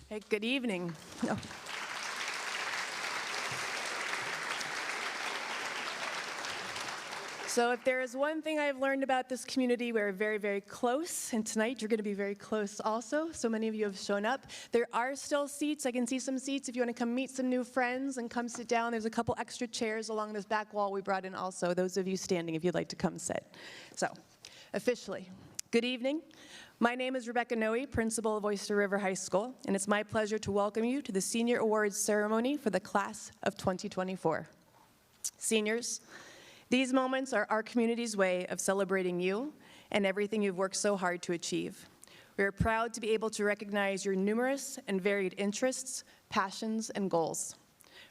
Hey, good evening. Oh. So if there is one thing I've learned about this community, we're very, very close, and tonight you're going to be very close also. So many of you have shown up. There are still seats. I can see some seats if you want to come meet some new friends and come sit down. There's a couple extra chairs along this back wall we brought in also, those of you standing if you'd like to come sit. So, officially, good evening. My name is Rebecca Noe, principal of Oyster River High School, and it's my pleasure to welcome you to the Senior Awards ceremony for the class of 2024. Seniors, these moments are our community's way of celebrating you and everything you've worked so hard to achieve. We are proud to be able to recognize your numerous and varied interests, passions, and goals.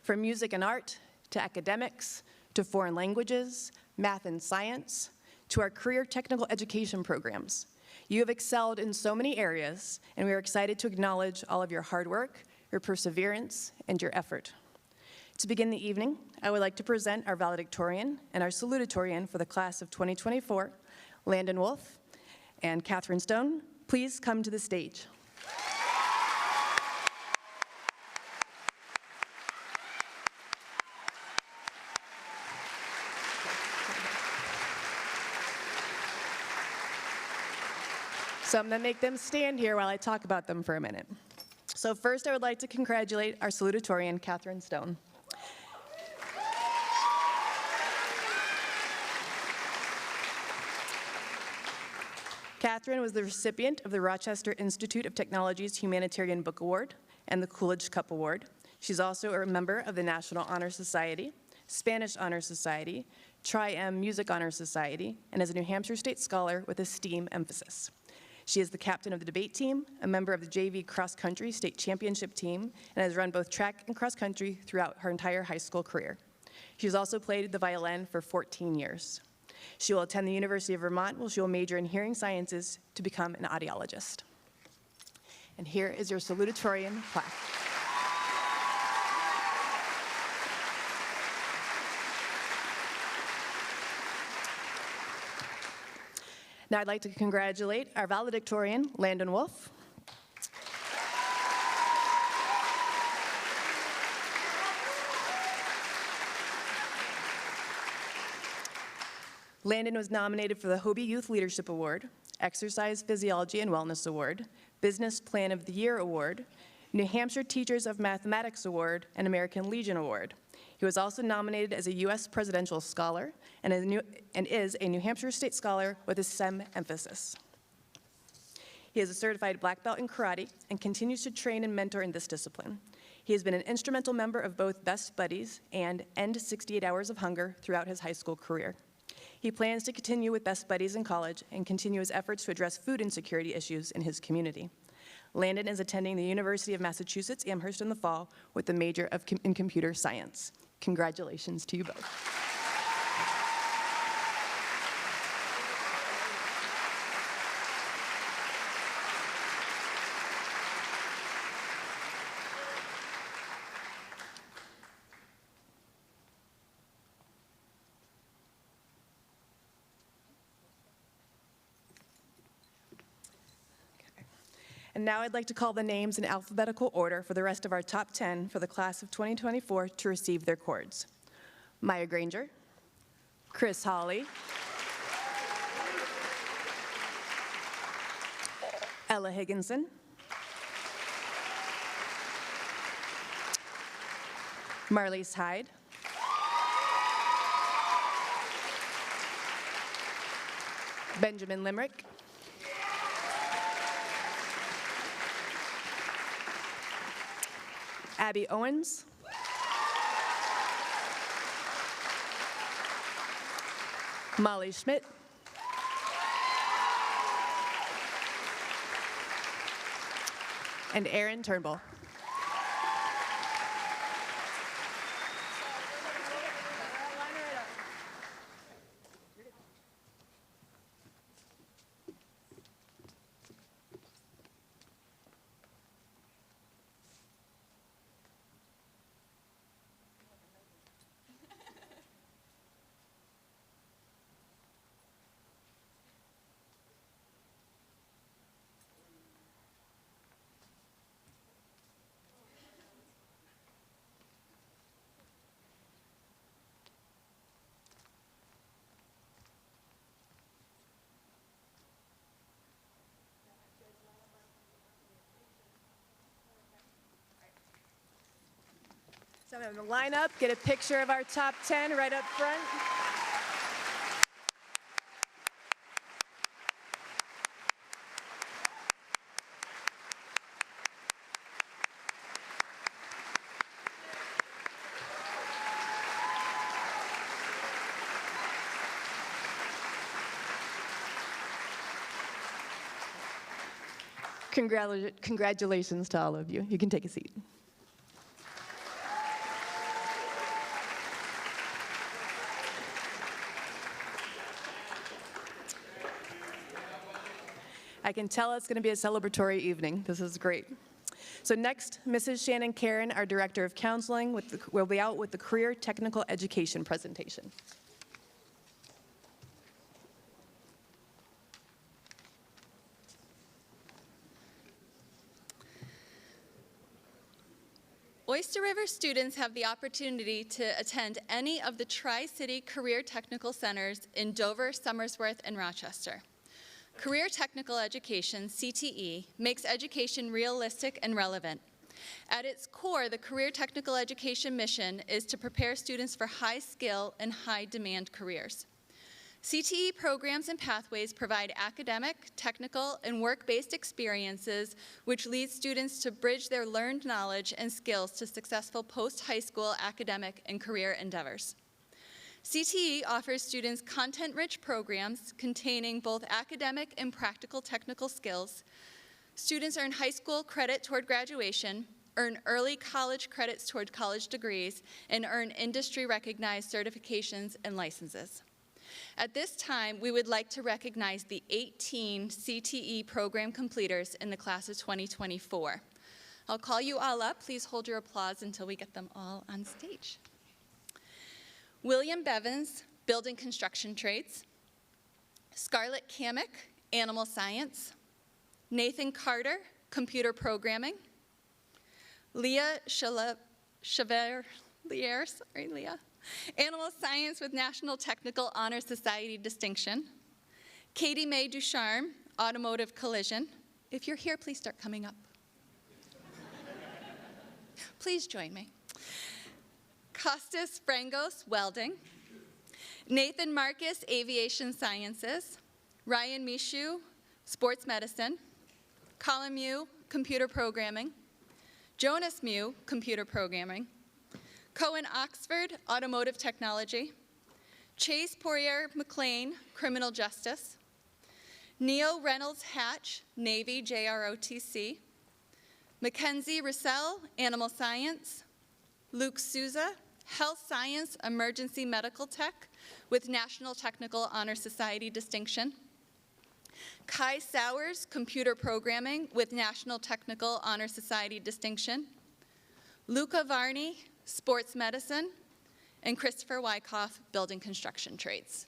From music and art, to academics, to foreign languages, math and science, to our career technical education programs. You have excelled in so many areas, and we are excited to acknowledge all of your hard work, your perseverance, and your effort. To begin the evening, I would like to present our valedictorian and our salutatorian for the class of 2024, Landon Wolf and Catherine Stone. Please come to the stage. So I'm going to make them stand here while I talk about them for a minute. So first, I would like to congratulate our salutatorian, Catherine Stone. Catherine was the recipient of the Rochester Institute of Technology's Humanitarian Book Award and the Coolidge Cup Award. She's also a member of the National Honor Society, Spanish Honor Society, Tri-M Music Honor Society, and is a New Hampshire State Scholar with a STEAM emphasis. She is the captain of the debate team, a member of the JV cross country state championship team, and has run both track and cross country throughout her entire high school career. She has also played the violin for 14 years. She will attend the University of Vermont, where she will major in hearing sciences to become an audiologist. And here is your salutatorian plaque. Now I'd like to congratulate our valedictorian, Landon Wolf. Landon was nominated for the Hobie Youth Leadership Award, Exercise Physiology and Wellness Award, Business Plan of the Year Award, New Hampshire Teachers of Mathematics Award, and American Legion Award. He was also nominated as a U.S. Presidential Scholar and is a New Hampshire State Scholar with a STEM emphasis. He is a certified black belt in karate and continues to train and mentor in this discipline. He has been an instrumental member of both Best Buddies and End 68 Hours of Hunger throughout his high school career. He plans to continue with Best Buddies in college and continue his efforts to address food insecurity issues in his community. Landon is attending the University of Massachusetts Amherst in the fall with a major in computer science. Congratulations to you both. And now I'd like to call the names in alphabetical order for the rest of our top 10 for the class of 2024 to receive their cords. Maya Granger, Chris Hawley, Ella Higginson, Marlise Hyde, Benjamin Limerick, Abby Owens, Molly Schmidt, and Aaron Turnbull. So I'm going to line up, get a picture of our top 10 right up front. Congratulations to all of you. You can take a seat. I can tell it's going to be a celebratory evening. This is great. So next, Mrs. Shannon Karen, our Director of Counseling, will be out with the Career Technical Education presentation. Oyster River students have the opportunity to attend any of the Tri-City Career Technical Centers in Dover, Somersworth, and Rochester. Career Technical Education, CTE, makes education realistic and relevant. At its core, the Career Technical Education mission is to prepare students for high-skill and high-demand careers. CTE programs and pathways provide academic, technical, and work-based experiences which lead students to bridge their learned knowledge and skills to successful post-high school academic and career endeavors. CTE offers students content-rich programs containing both academic and practical technical skills. Students earn high school credit toward graduation, earn early college credits toward college degrees, and earn industry-recognized certifications and licenses. At this time, we would like to recognize the 18 CTE program completers in the class of 2024. I'll call you all up. Please hold your applause until we get them all on stage. William Bevins, Building Construction Trades. Scarlett Kamick, Animal Science. Nathan Carter, Computer Programming. Leah Chevalier, sorry, Leah. Animal Science with National Technical Honor Society distinction. Katie Mae Ducharme, Automotive Collision. If you're here, please start coming up. Please join me. Costas Frangos, Welding. Nathan Marcus, Aviation Sciences. Ryan Mishu, Sports Medicine. Colin Mew, Computer Programming. Jonas Mew, Computer Programming. Cohen Oxford, Automotive Technology. Chase Poirier McLean, Criminal Justice. Neo Reynolds Hatch, Navy JROTC. Mackenzie Russell, Animal Science. Luke Souza, Health Science Emergency Medical Tech with National Technical Honor Society distinction. Kai Sowers, Computer Programming with National Technical Honor Society distinction. Luca Varney, Sports Medicine, and Christopher Wyckoff, Building Construction Trades.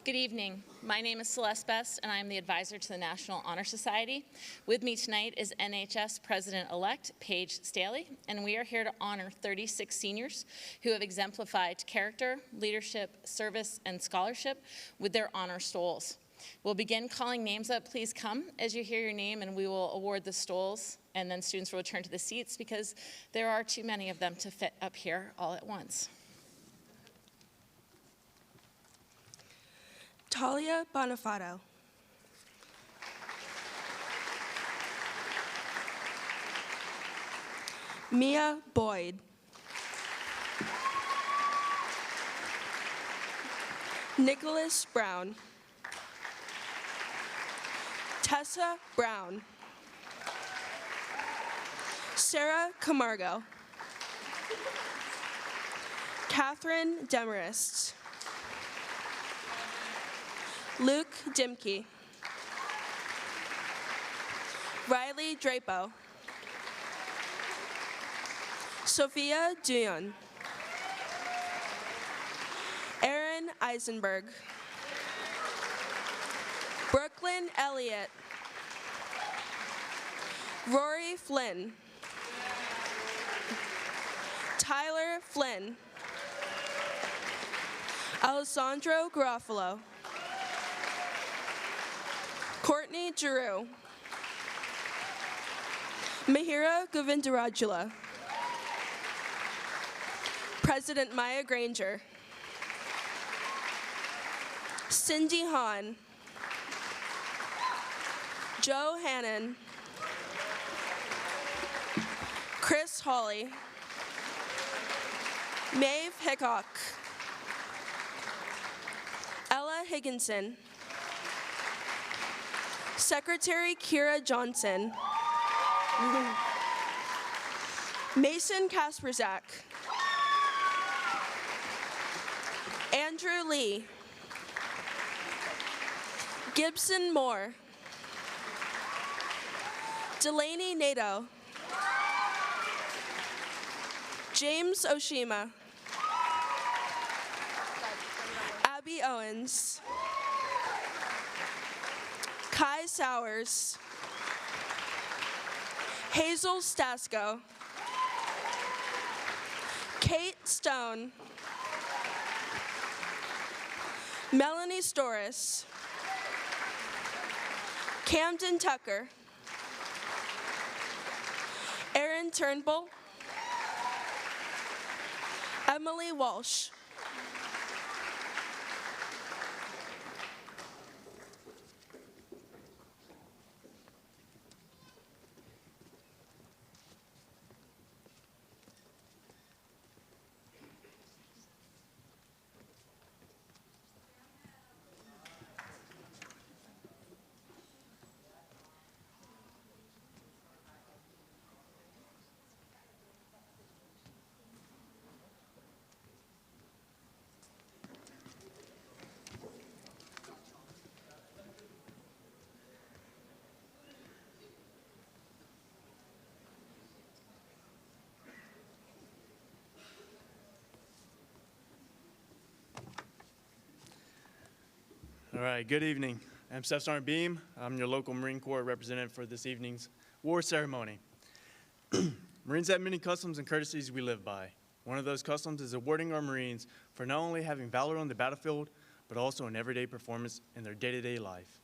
Good evening. My name is Celeste Best, and I am the advisor to the National Honor Society. With me tonight is NHS President-elect Paige Staley, and we are here to honor 36 seniors who have exemplified character, leadership, service, and scholarship with their honor stoles. We'll begin calling names up. Please come as you hear your name, and we will award the stoles, and then students will return to the seats because there are too many of them to fit up here all at once. Talia Bonifato. Mia Boyd. Nicholas Brown. Tessa Brown. Sarah Camargo. Catherine Demarest. Luke Dimke. Riley Drapo. Sophia Duyon. Aaron Eisenberg. Brooklyn Elliott. Rory Flynn. Tyler Flynn. Alessandro Garofalo. Courtney Giroux. Mahira Govindarajula. President Maya Granger. Cindy Hahn. Joe Hannon. Chris Hawley. Maeve Hickok. Ella Higginson. Secretary Kira Johnson. Mason Kasperzak. Andrew Lee. Gibson Moore. Delaney Nato. James Oshima. Abby Owens. Kai Sowers. Hazel Stasko. Kate Stone. Melanie Storis. Camden Tucker. Erin Turnbull. Emily Walsh. All right, good evening. I'm Staff Sergeant Beam. I'm your local Marine Corps representative for this evening's war ceremony. Marines have many customs and courtesies we live by. One of those customs is awarding our Marines for not only having valor on the battlefield, but also in everyday performance in their day-to-day life.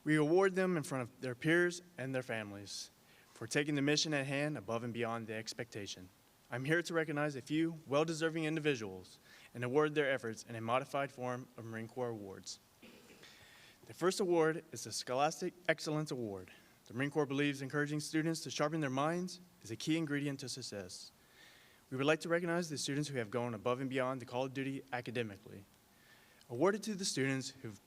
We award them in front of their peers and their families for taking the mission at hand above and beyond the expectation. I'm here to recognize a few well-deserving individuals and award their efforts in a modified form of Marine Corps awards. The first award is the Scholastic Excellence Award. The Marine Corps believes encouraging students to sharpen their minds is a key ingredient to success. We would like to recognize the students who have gone above and beyond the call of duty academically. Awarded to the students who've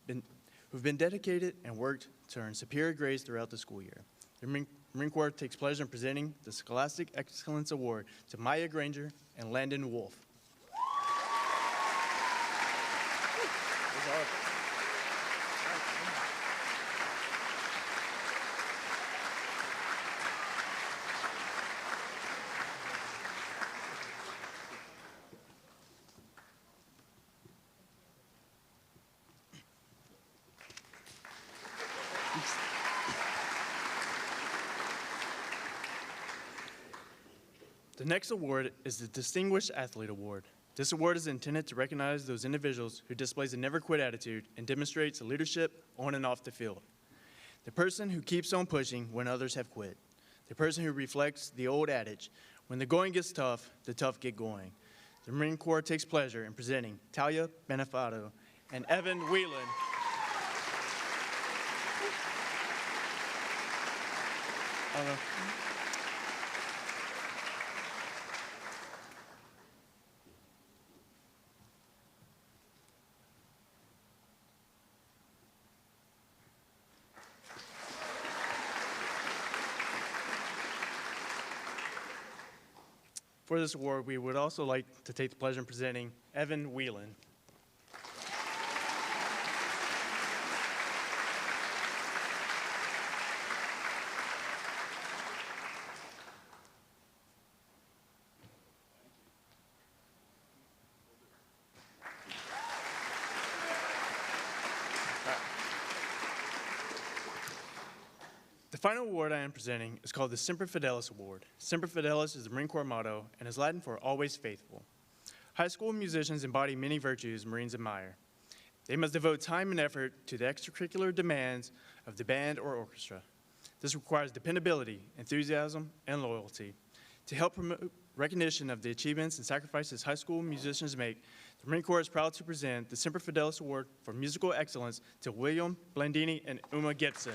been dedicated and worked to earn superior grades throughout the school year. The Marine Corps takes pleasure in presenting the Scholastic Excellence Award to Maya Granger and Landon Wolf. The next award is the Distinguished Athlete Award. This award is intended to recognize those individuals who displays a never-quit attitude and demonstrates leadership on and off the field. The person who keeps on pushing when others have quit. The person who reflects the old adage, when the going gets tough, the tough get going. The Marine Corps takes pleasure in presenting Talia Benefato and Evan Whelan. For this award, we would also like to take the pleasure in presenting Evan Whelan. The final award I am presenting is called the Semper Fidelis Award. Semper Fidelis is the Marine Corps motto and is Latin for always faithful. High school musicians embody many virtues Marines admire. They must devote time and effort to the extracurricular demands of the band or orchestra. This requires dependability, enthusiasm, and loyalty. To help promote recognition of the achievements and sacrifices high school musicians make, the Marine Corps is proud to present the Semper Fidelis Award for musical excellence to William Blandini and Uma Gibson.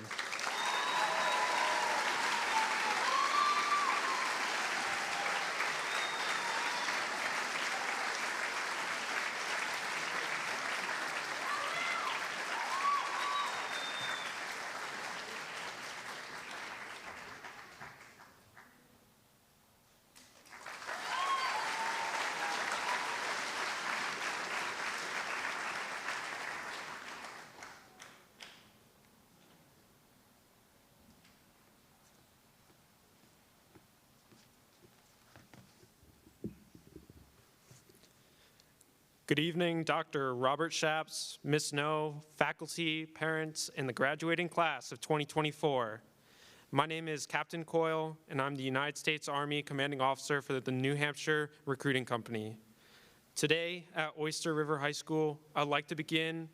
Good evening, Dr. Robert Shaps, Ms. No, faculty, parents, and the graduating class of 2024. My name is Captain Coyle, and I'm the United States Army Commanding Officer for the New Hampshire Recruiting Company. Today at Oyster River High School, I'd like to begin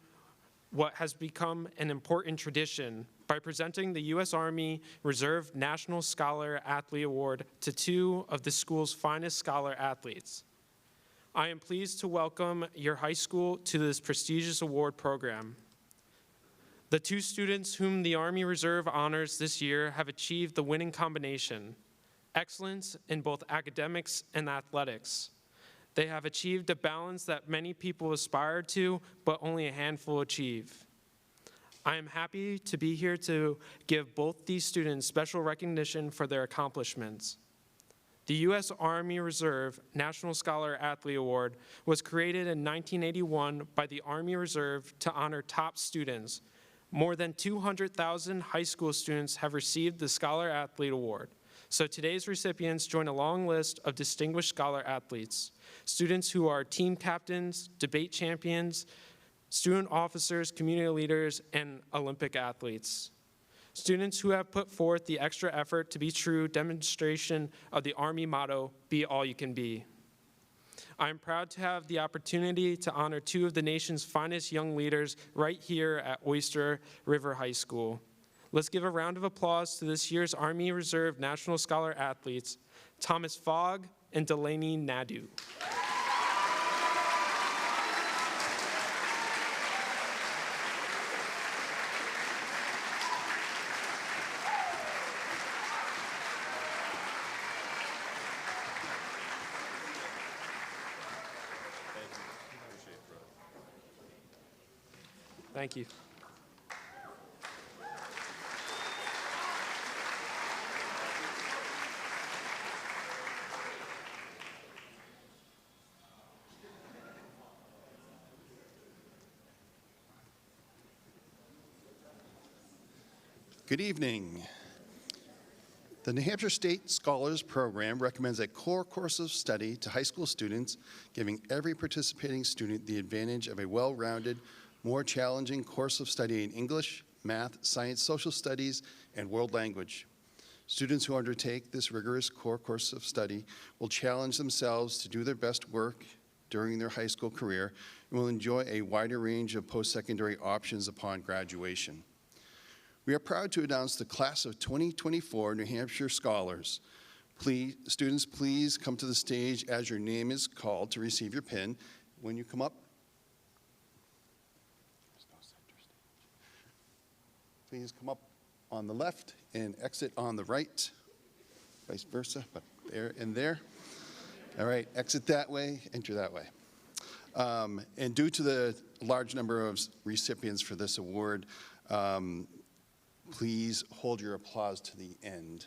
what has become an important tradition by presenting the U.S. Army Reserve National Scholar Athlete Award to two of the school's finest scholar athletes. I am pleased to welcome your high school to this prestigious award program. The two students whom the Army Reserve honors this year have achieved the winning combination, excellence in both academics and athletics. They have achieved a balance that many people aspire to, but only a handful achieve. I am happy to be here to give both these students special recognition for their accomplishments. The U.S. Army Reserve National Scholar Athlete Award was created in 1981 by the Army Reserve to honor top students. More than 200,000 high school students have received the Scholar Athlete Award. So today's recipients join a long list of distinguished scholar athletes, students who are team captains, debate champions, student officers, community leaders, and Olympic athletes. Students who have put forth the extra effort to be true demonstration of the Army motto, be all you can be. I am proud to have the opportunity to honor two of the nation's finest young leaders right here at Oyster River High School. Let's give a round of applause to this year's Army Reserve National Scholar athletes, Thomas Fogg and Delaney Nadu. Thank you. Good evening. The New Hampshire State Scholars Program recommends a core course of study to high school students, giving every participating student the advantage of a well-rounded, more challenging course of study in English, math, science, social studies, and world language. Students who undertake this rigorous core course of study will challenge themselves to do their best work during their high school career and will enjoy a wider range of post-secondary options upon graduation. We are proud to announce the class of 2024 New Hampshire Scholars. Students, please come to the stage as your name is called to receive your pin. When you come up, please come up on the left and exit on the right, vice versa, but there and there. All right, exit that way, enter that way. And due to the large number of recipients for this award, please hold your applause to the end.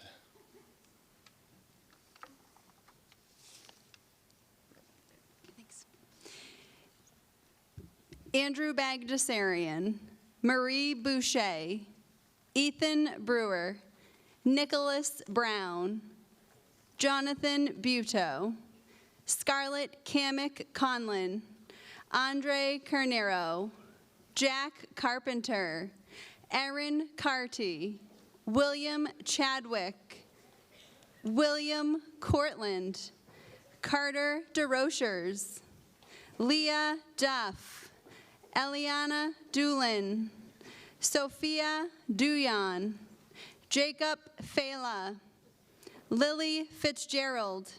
Thanks. Andrew Bagdasarian, Marie Boucher, Ethan Brewer, Nicholas Brown, Jonathan Buteau, Scarlett Kamek Conlon, Andre Carnero, Jack Carpenter, Aaron Carty, William Chadwick, William Cortland, Carter DeRochers, Leah Duff, Eliana Doolin, Sophia Duyan, Jacob Fela, Lily Fitzgerald,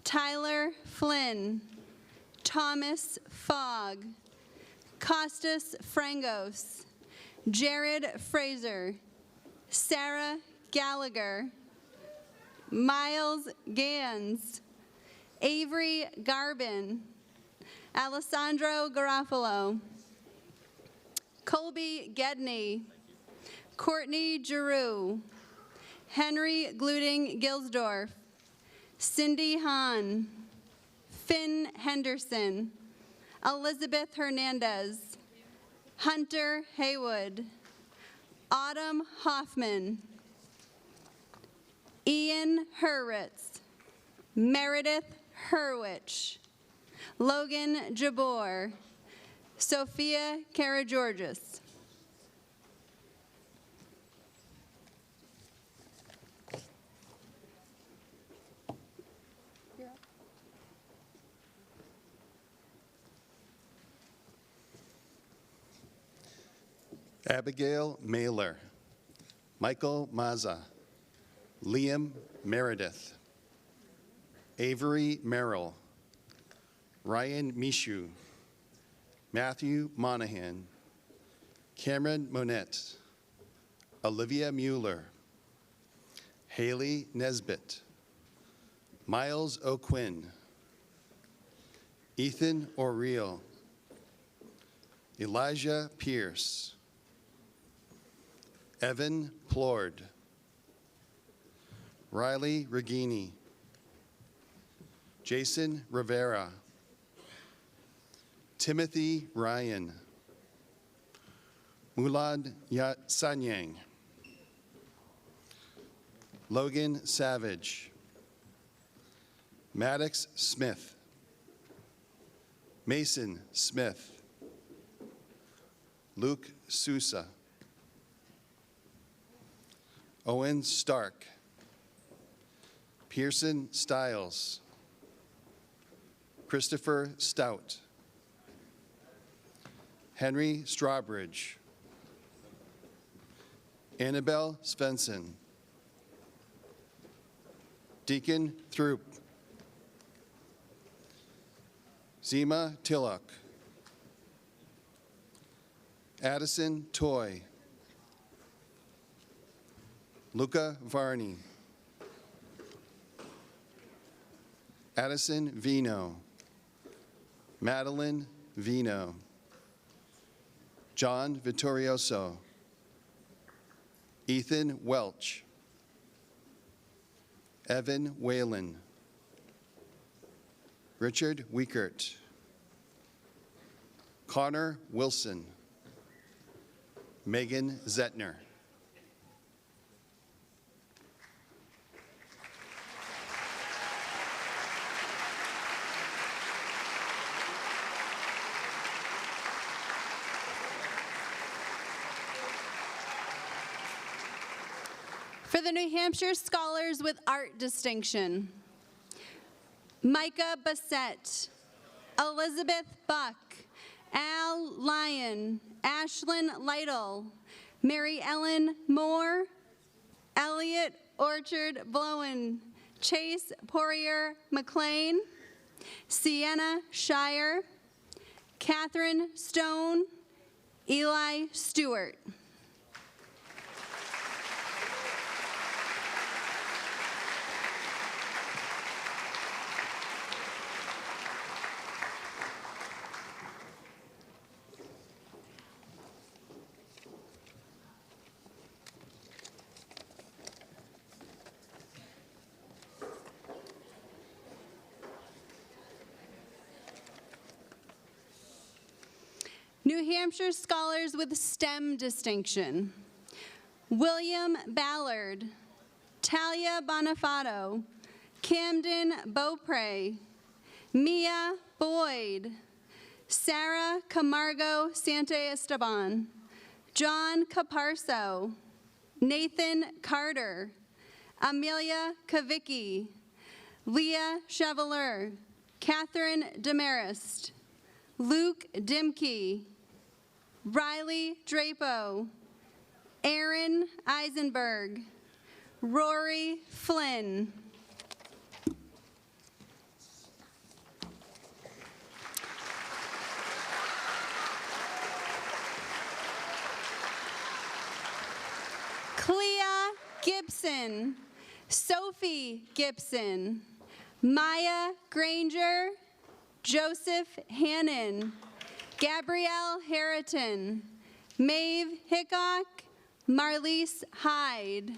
Tyler Flynn, Thomas Fogg, Costas Frangos, Jared Fraser, Sarah Gallagher, Miles Gans, Avery Garbin, Alessandro Garofalo, Colby Gedney, Courtney Giroux, Henry Gluding Gilsdorf, Cindy Hahn, Finn Henderson, Elizabeth Hernandez, Hunter Haywood, Autumn Hoffman, Ian Hurwitz, Meredith Hurwitz, Logan Jabor, Sophia Karageorgis. Abigail Mailer, Michael Mazza, Liam Meredith, Avery Merrill, Ryan Mishu, Matthew Monahan, Cameron Monette, Olivia Mueller, Haley Nesbitt, Miles O'Quinn, Ethan O'Reilly, Elijah Pierce, Evan Plord, Riley Regini, Jason Rivera, Timothy Ryan, Mulad Sanyang, Logan Savage, Maddox Smith, Mason Smith, Luke Sousa, Owen Stark, Pearson Stiles, Christopher Stout, Henry Strawbridge, Annabelle Svensson, Deacon Throop, Zima Tillock, Addison Toy, Luca Varney, Addison Vino, Madeline Vino, John Vittorioso, Ethan Welch, Evan Whalen, Richard Wiekert, Connor Wilson, Megan Zetner. For the New Hampshire Scholars with Art Distinction, Micah Bassett, Elizabeth Buck, Al Lyon, Ashlyn Lytle, Mary Ellen Moore, Elliot Orchard Blowen, Chase Poirier McLean, Sienna Shire, Catherine Stone, Eli Stewart. New Hampshire Scholars with STEM Distinction, William Ballard, Talia Bonifato, Camden Beaupre, Mia Boyd, Sarah Camargo Santaesteban, John Caparso, Nathan Carter, Amelia Kavicki, Leah Chevalier, Catherine Demarest, Luke Dimke, Riley Drapo, Aaron Eisenberg, Rory Flynn. Clea Gibson, Sophie Gibson, Maya Granger, Joseph Hannon, Gabrielle Harriton, Maeve Hickok, Marlise Hyde.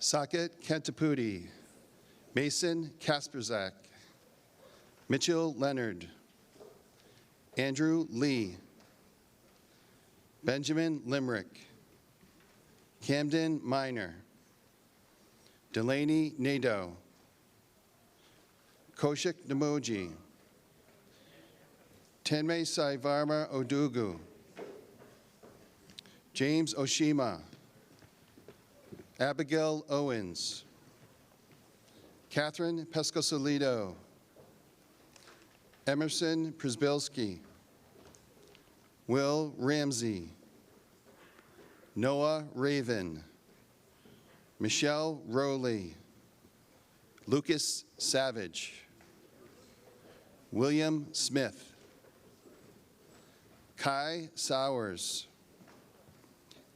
Saket Kentapudi, Mason Kasperzak, Mitchell Leonard, Andrew Lee, Benjamin Limerick, Camden Miner, Delaney Nadeau, Koshik Namoji, Tenmei Saivarma Odugu, James Oshima, Abigail Owens, Catherine Pescosolido, Emerson Przbilski, Will Ramsey, Noah Raven, Michelle Rowley, Lucas Savage, William Smith, Kai Sowers,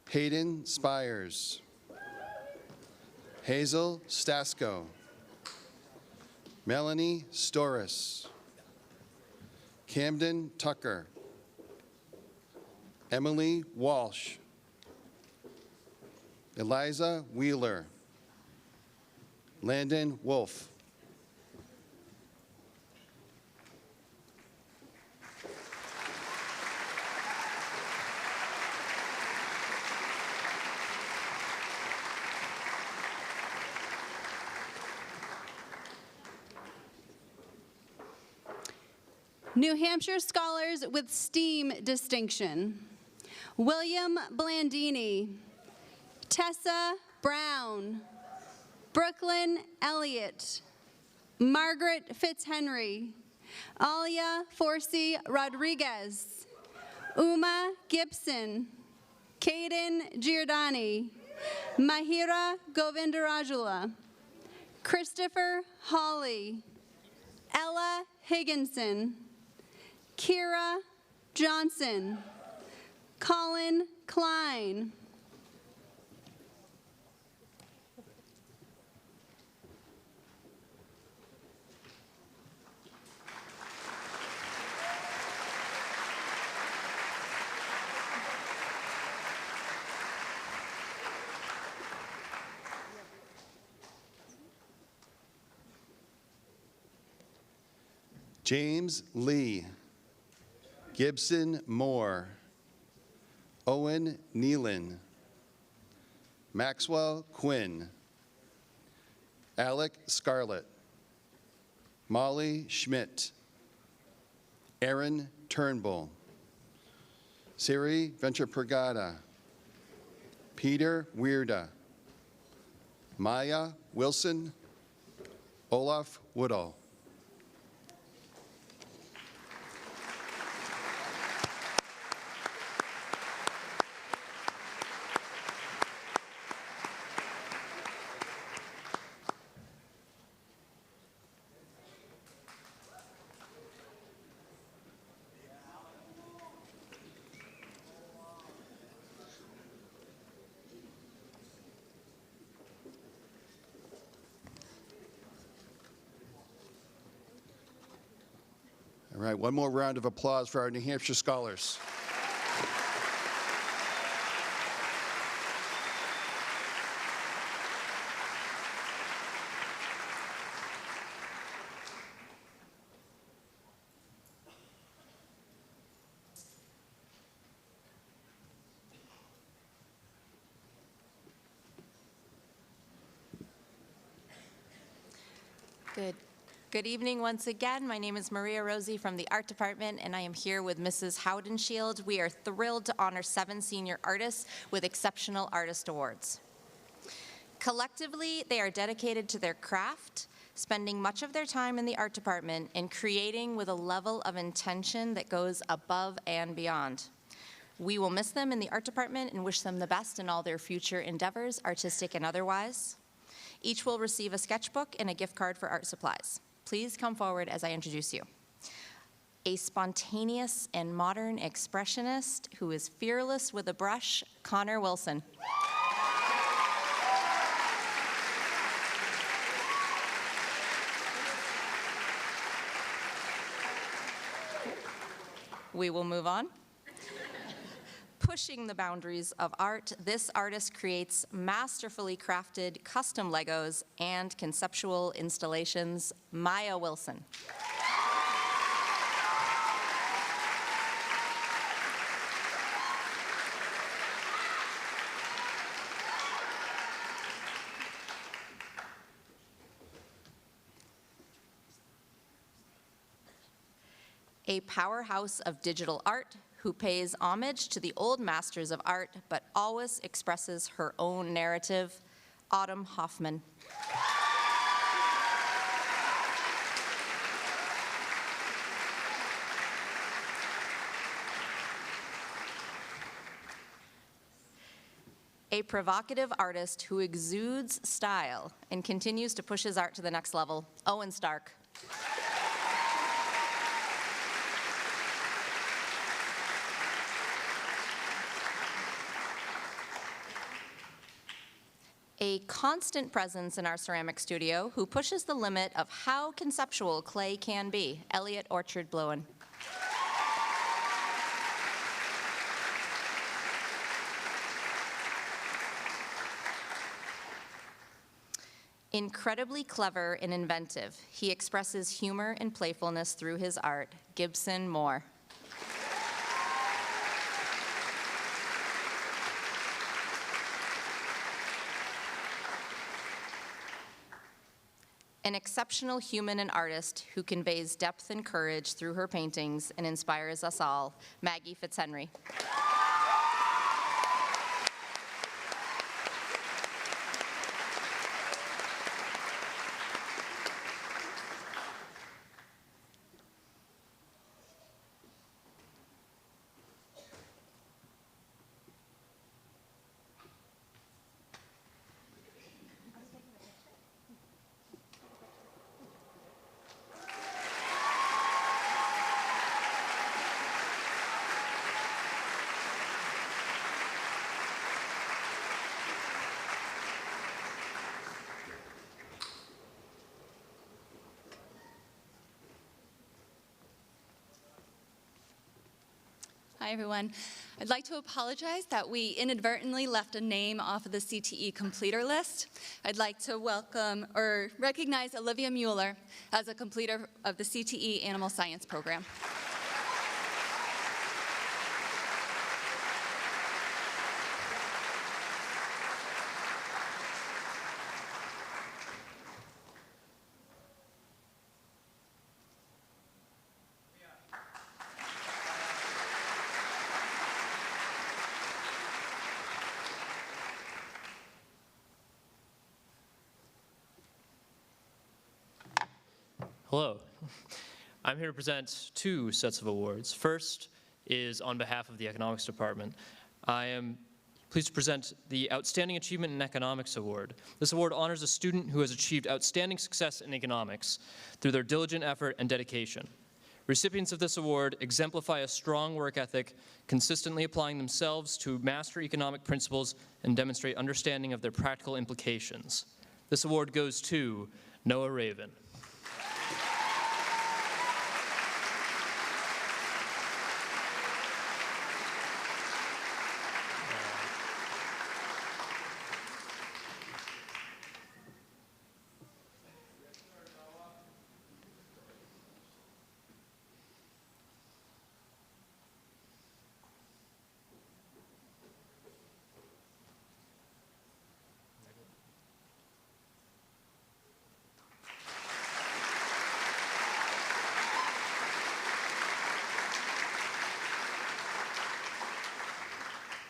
Hayden Spires, Hazel Stasko, Melanie Storis, Camden Tucker, Emily Walsh, Eliza Wheeler, Landon Wolf. New Hampshire Scholars with STEAM Distinction, William Blandini, Tessa Brown, Brooklyn Elliott, Margaret Fitzhenry, Alia Forsey Rodriguez, Uma Gibson, Caden Giordani, Mahira Govindarajula, Christopher Hawley, Ella Higginson, Kira Johnson, Colin Klein, James Lee, Gibson Moore, Owen Nealon, Maxwell Quinn, Alec Scarlett, Molly Schmidt, Aaron Turnbull, Siri Venturapagada, Peter Weirda, Maya Wilson, Olaf Woodall. All right, one more round of applause for our New Hampshire scholars. Good evening once again. My name is Maria Rosie from the Art Department, and I am here with Mrs. Howdenshield. We are thrilled to honor 7 senior artists with Exceptional Artist Awards. Collectively, they are dedicated to their craft, spending much of their time in the Art Department and creating with a level of intention that goes above and beyond. We will miss them in the Art Department and wish them the best in all their future endeavors, artistic and otherwise. Each will receive a sketchbook and a gift card for art supplies. Please come forward as I introduce you. A spontaneous and modern expressionist who is fearless with a brush, Connor Wilson. We will move on. Pushing the boundaries of art, this artist creates masterfully crafted custom Legos and conceptual installations, Maya Wilson. A powerhouse of digital art who pays homage to the old masters of art, but always expresses her own narrative, Autumn Hoffman. A provocative artist who exudes style and continues to push his art to the next level, Owen Stark. A constant presence in our ceramic studio who pushes the limit of how conceptual clay can be, Elliot Orchard Blowen. Incredibly clever and inventive, he expresses humor and playfulness through his art, Gibson Moore. An exceptional human and artist who conveys depth and courage through her paintings and inspires us all, Maggie Fitzhenry. Hi, everyone. I'd like to apologize that we inadvertently left a name off of the CTE completer list. I'd like to welcome or recognize Olivia Mueller as a completer of the CTE Animal Science program. Hello. I'm here to present two sets of awards. First is on behalf of the Economics Department. I am pleased to present the Outstanding Achievement in Economics Award. This award honors a student who has achieved outstanding success in economics through their diligent effort and dedication. Recipients of this award exemplify a strong work ethic, consistently applying themselves to master economic principles and demonstrate understanding of their practical implications. This award goes to Noah Raven.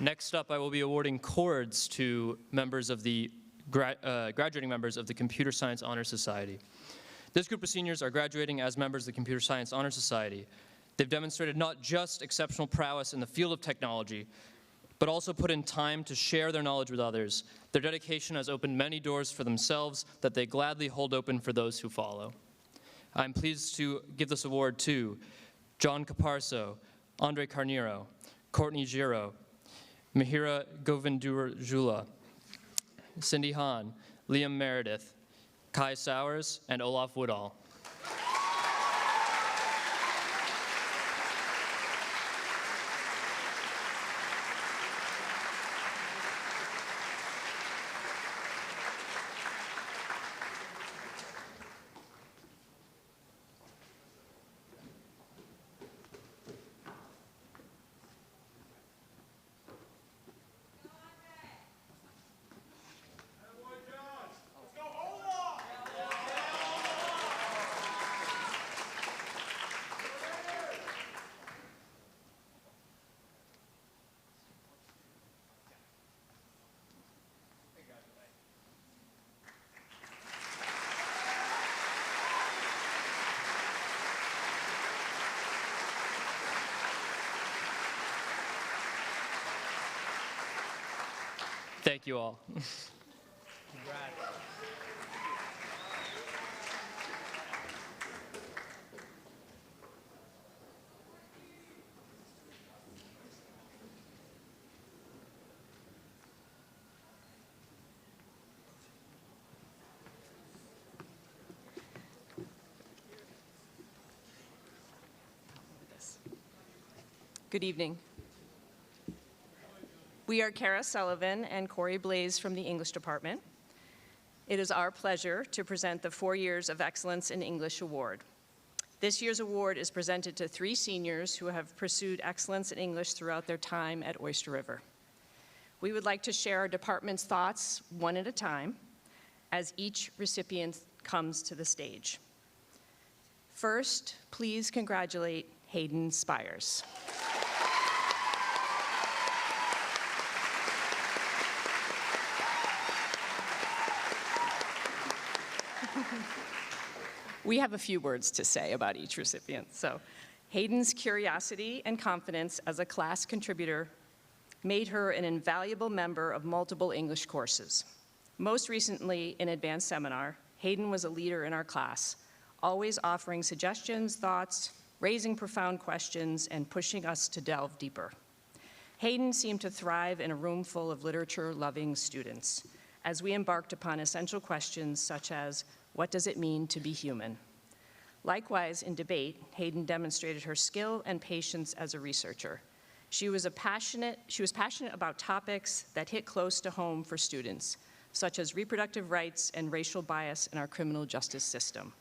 Next up, I will be awarding cords to members of the graduating members of the Computer Science Honor Society. This group of seniors are graduating as members of the Computer Science Honor Society. They've demonstrated not just exceptional prowess in the field of technology, but also put in time to share their knowledge with others. Their dedication has opened many doors for themselves that they gladly hold open for those who follow. I'm pleased to give this award to John Caparso, Andre Carnero, Courtney Giro, Mihira Govindurajula, Cindy Hahn, Liam Meredith, Kai Sowers, and Olaf Woodall. Thank you all. Good evening. We are Kara Sullivan and Corey Blaze from the English Department. It is our pleasure to present the 4 Years of Excellence in English Award. This year's award is presented to 3 seniors who have pursued excellence in English throughout their time at Oyster River. We would like to share our department's thoughts one at a time as each recipient comes to the stage. First, please congratulate Hayden Spires. We have a few words to say about each recipient. So, Hayden's curiosity and confidence as a class contributor made her an invaluable member of multiple English courses. Most recently, in advanced seminar, Hayden was a leader in our class, always offering suggestions, thoughts, raising profound questions, and pushing us to delve deeper. Hayden seemed to thrive in a room full of literature-loving students as we embarked upon essential questions such as, what does it mean to be human? Likewise, in debate, Hayden demonstrated her skill and patience as a researcher. She was passionate about topics that hit close to home for students, such as reproductive rights and racial bias in our criminal justice system.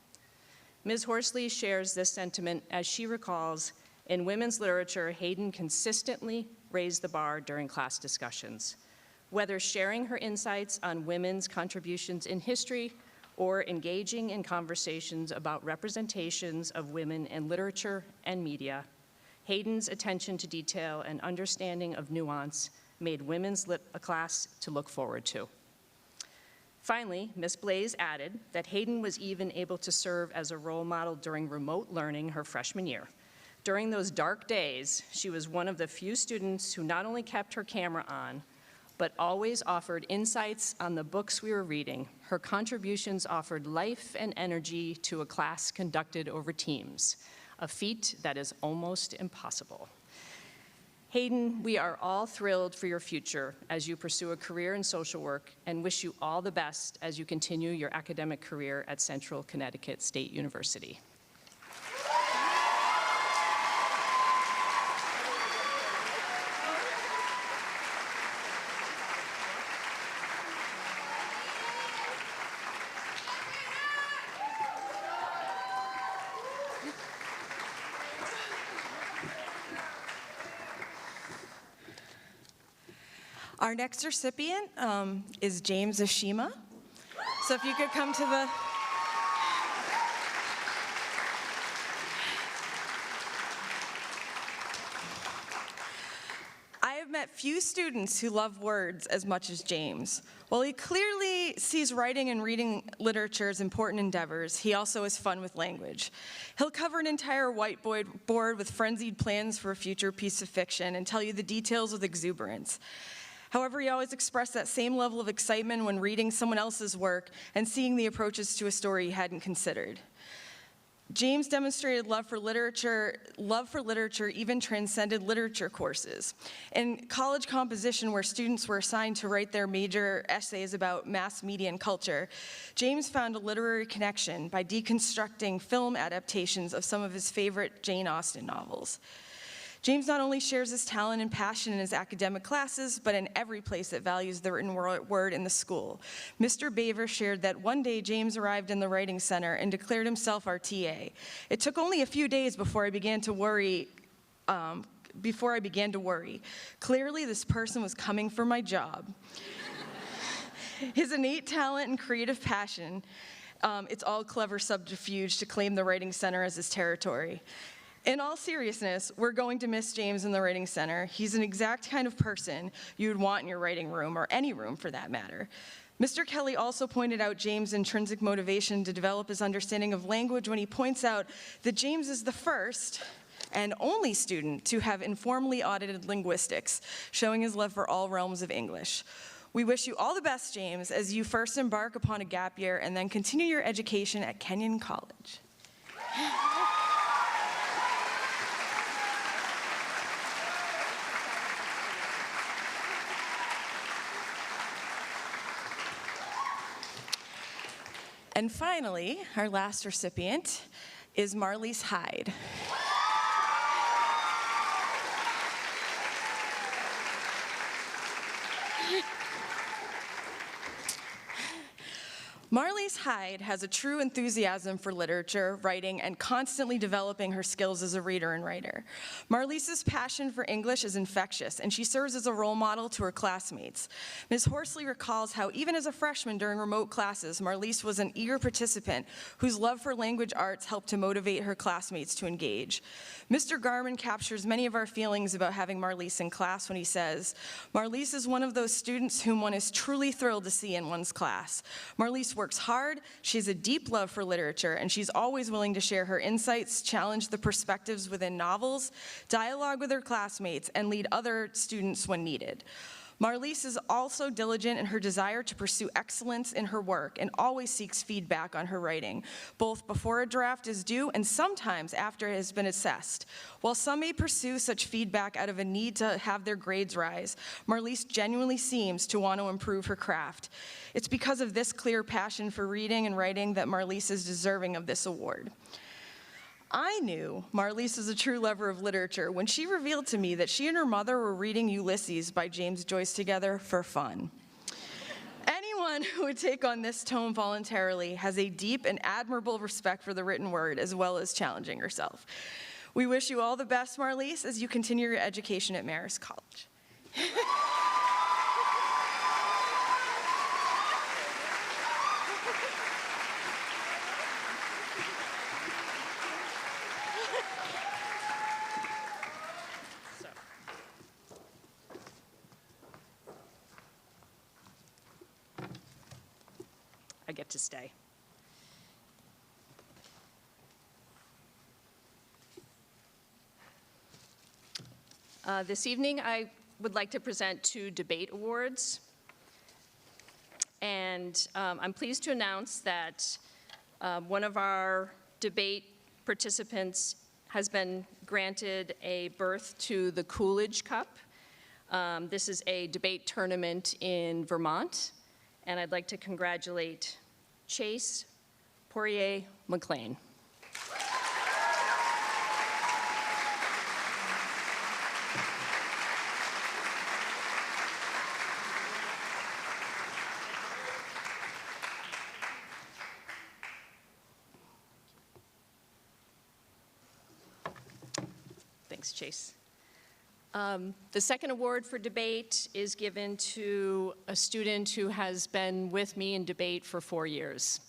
Ms. Horsley shares this sentiment as she recalls, in women's literature, Hayden consistently raised the bar during class discussions. Whether sharing her insights on women's contributions in history or engaging in conversations about representations of women in literature and media, Hayden's attention to detail and understanding of nuance made women's lit a class to look forward to. Finally, Ms. Blaze added that Hayden was even able to serve as a role model during remote learning her freshman year. During those dark days, she was one of the few students who not only kept her camera on, but always offered insights on the books we were reading. Her contributions offered life and energy to a class conducted over Teams, a feat that is almost impossible. Hayden, we are all thrilled for your future as you pursue a career in social work and wish you all the best as you continue your academic career at Central Connecticut State University. Our next recipient is James Ashima. So if you could come to the... I have met few students who love words as much as James. While he clearly sees writing and reading literature as important endeavors, he also has fun with language. He'll cover an entire whiteboard with frenzied plans for a future piece of fiction and tell you the details with exuberance. However, he always expressed that same level of excitement when reading someone else's work and seeing the approaches to a story he hadn't considered. James demonstrated love for literature even transcended literature courses. In college composition, where students were assigned to write their major essays about mass media and culture, James found a literary connection by deconstructing film adaptations of some of his favorite Jane Austen novels. James not only shares his talent and passion in his academic classes, but in every place that values the written word in the school. Mr. Baver shared that one day James arrived in the Writing Center and declared himself our TA. It took only a few days before I began to worry. Clearly, this person was coming for my job. His innate talent and creative passion, it's all clever subterfuge to claim the Writing Center as his territory. In all seriousness, we're going to miss James in the Writing Center. He's an exact kind of person you'd want in your writing room, or any room for that matter. Mr. Kelly also pointed out James' intrinsic motivation to develop his understanding of language when he points out that James is the first and only student to have informally audited linguistics, showing his love for all realms of English. We wish you all the best, James, as you first embark upon a gap year and then continue your education at Kenyon College. And finally, our last recipient is Marlise Hyde. Marlise Hyde has a true enthusiasm for literature, writing, and constantly developing her skills as a reader and writer. Marlise's passion for English is infectious, and she serves as a role model to her classmates. Ms. Horsley recalls how even as a freshman during remote classes, Marlise was an eager participant whose love for language arts helped to motivate her classmates to engage. Mr. Garman captures many of our feelings about having Marlise in class when he says, "Marlise is one of those students whom one is truly thrilled to see in one's class. Marlise works hard, she has a deep love for literature, and she's always willing to share her insights, challenge the perspectives within novels, dialogue with her classmates, and lead other students when needed. Marlise is also diligent in her desire to pursue excellence in her work and always seeks feedback on her writing, both before a draft is due and sometimes after it has been assessed. While some may pursue such feedback out of a need to have their grades rise, Marlise genuinely seems to want to improve her craft. It's because of this clear passion for reading and writing that Marlise is deserving of this award." I knew Marlise was a true lover of literature when she revealed to me that she and her mother were reading Ulysses by James Joyce together for fun. Anyone who would take on this tome voluntarily has a deep and admirable respect for the written word, as well as challenging herself. We wish you all the best, Marlise, as you continue your education at Marist College. get to stay. This evening, I would like to present 2 debate awards. And I'm pleased to announce that one of our debate participants has been granted a berth to the Coolidge Cup. This is a debate tournament in Vermont, and I'd like to congratulate Chase Poirier McLean. Thanks, Chase. The second award for debate is given to a student who has been with me in debate for 4 years.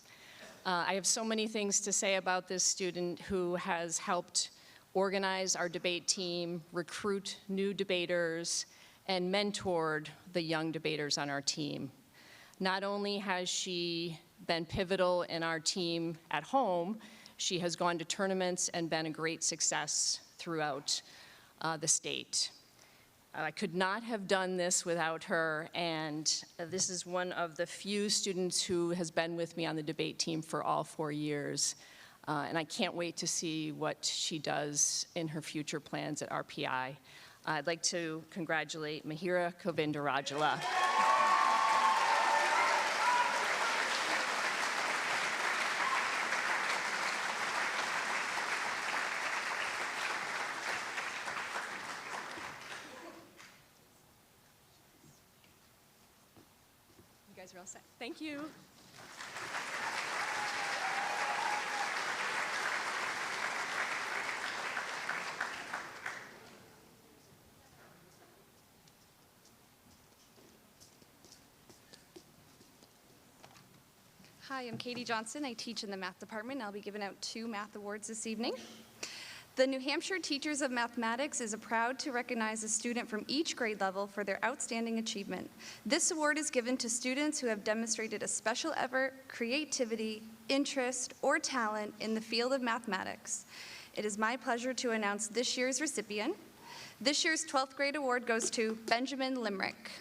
I have so many things to say about this student who has helped organize our debate team, recruit new debaters, and mentored the young debaters on our team. Not only has she been pivotal in our team at home, she has gone to tournaments and been a great success throughout the state. I could not have done this without her, and this is one of the few students who has been with me on the debate team for all 4 years. And I can't wait to see what she does in her future plans at RPI. I'd like to congratulate Mahira Govindarajala. You guys are all set. Thank you. Hi, I'm Katie Johnson. I teach in the math department. I'll be giving out 2 math awards this evening. The New Hampshire Teachers of Mathematics is proud to recognize a student from each grade level for their outstanding achievement. This award is given to students who have demonstrated a special effort, creativity, interest, or talent in the field of mathematics. It is my pleasure to announce this year's recipient. This year's 12th grade award goes to Benjamin Limerick.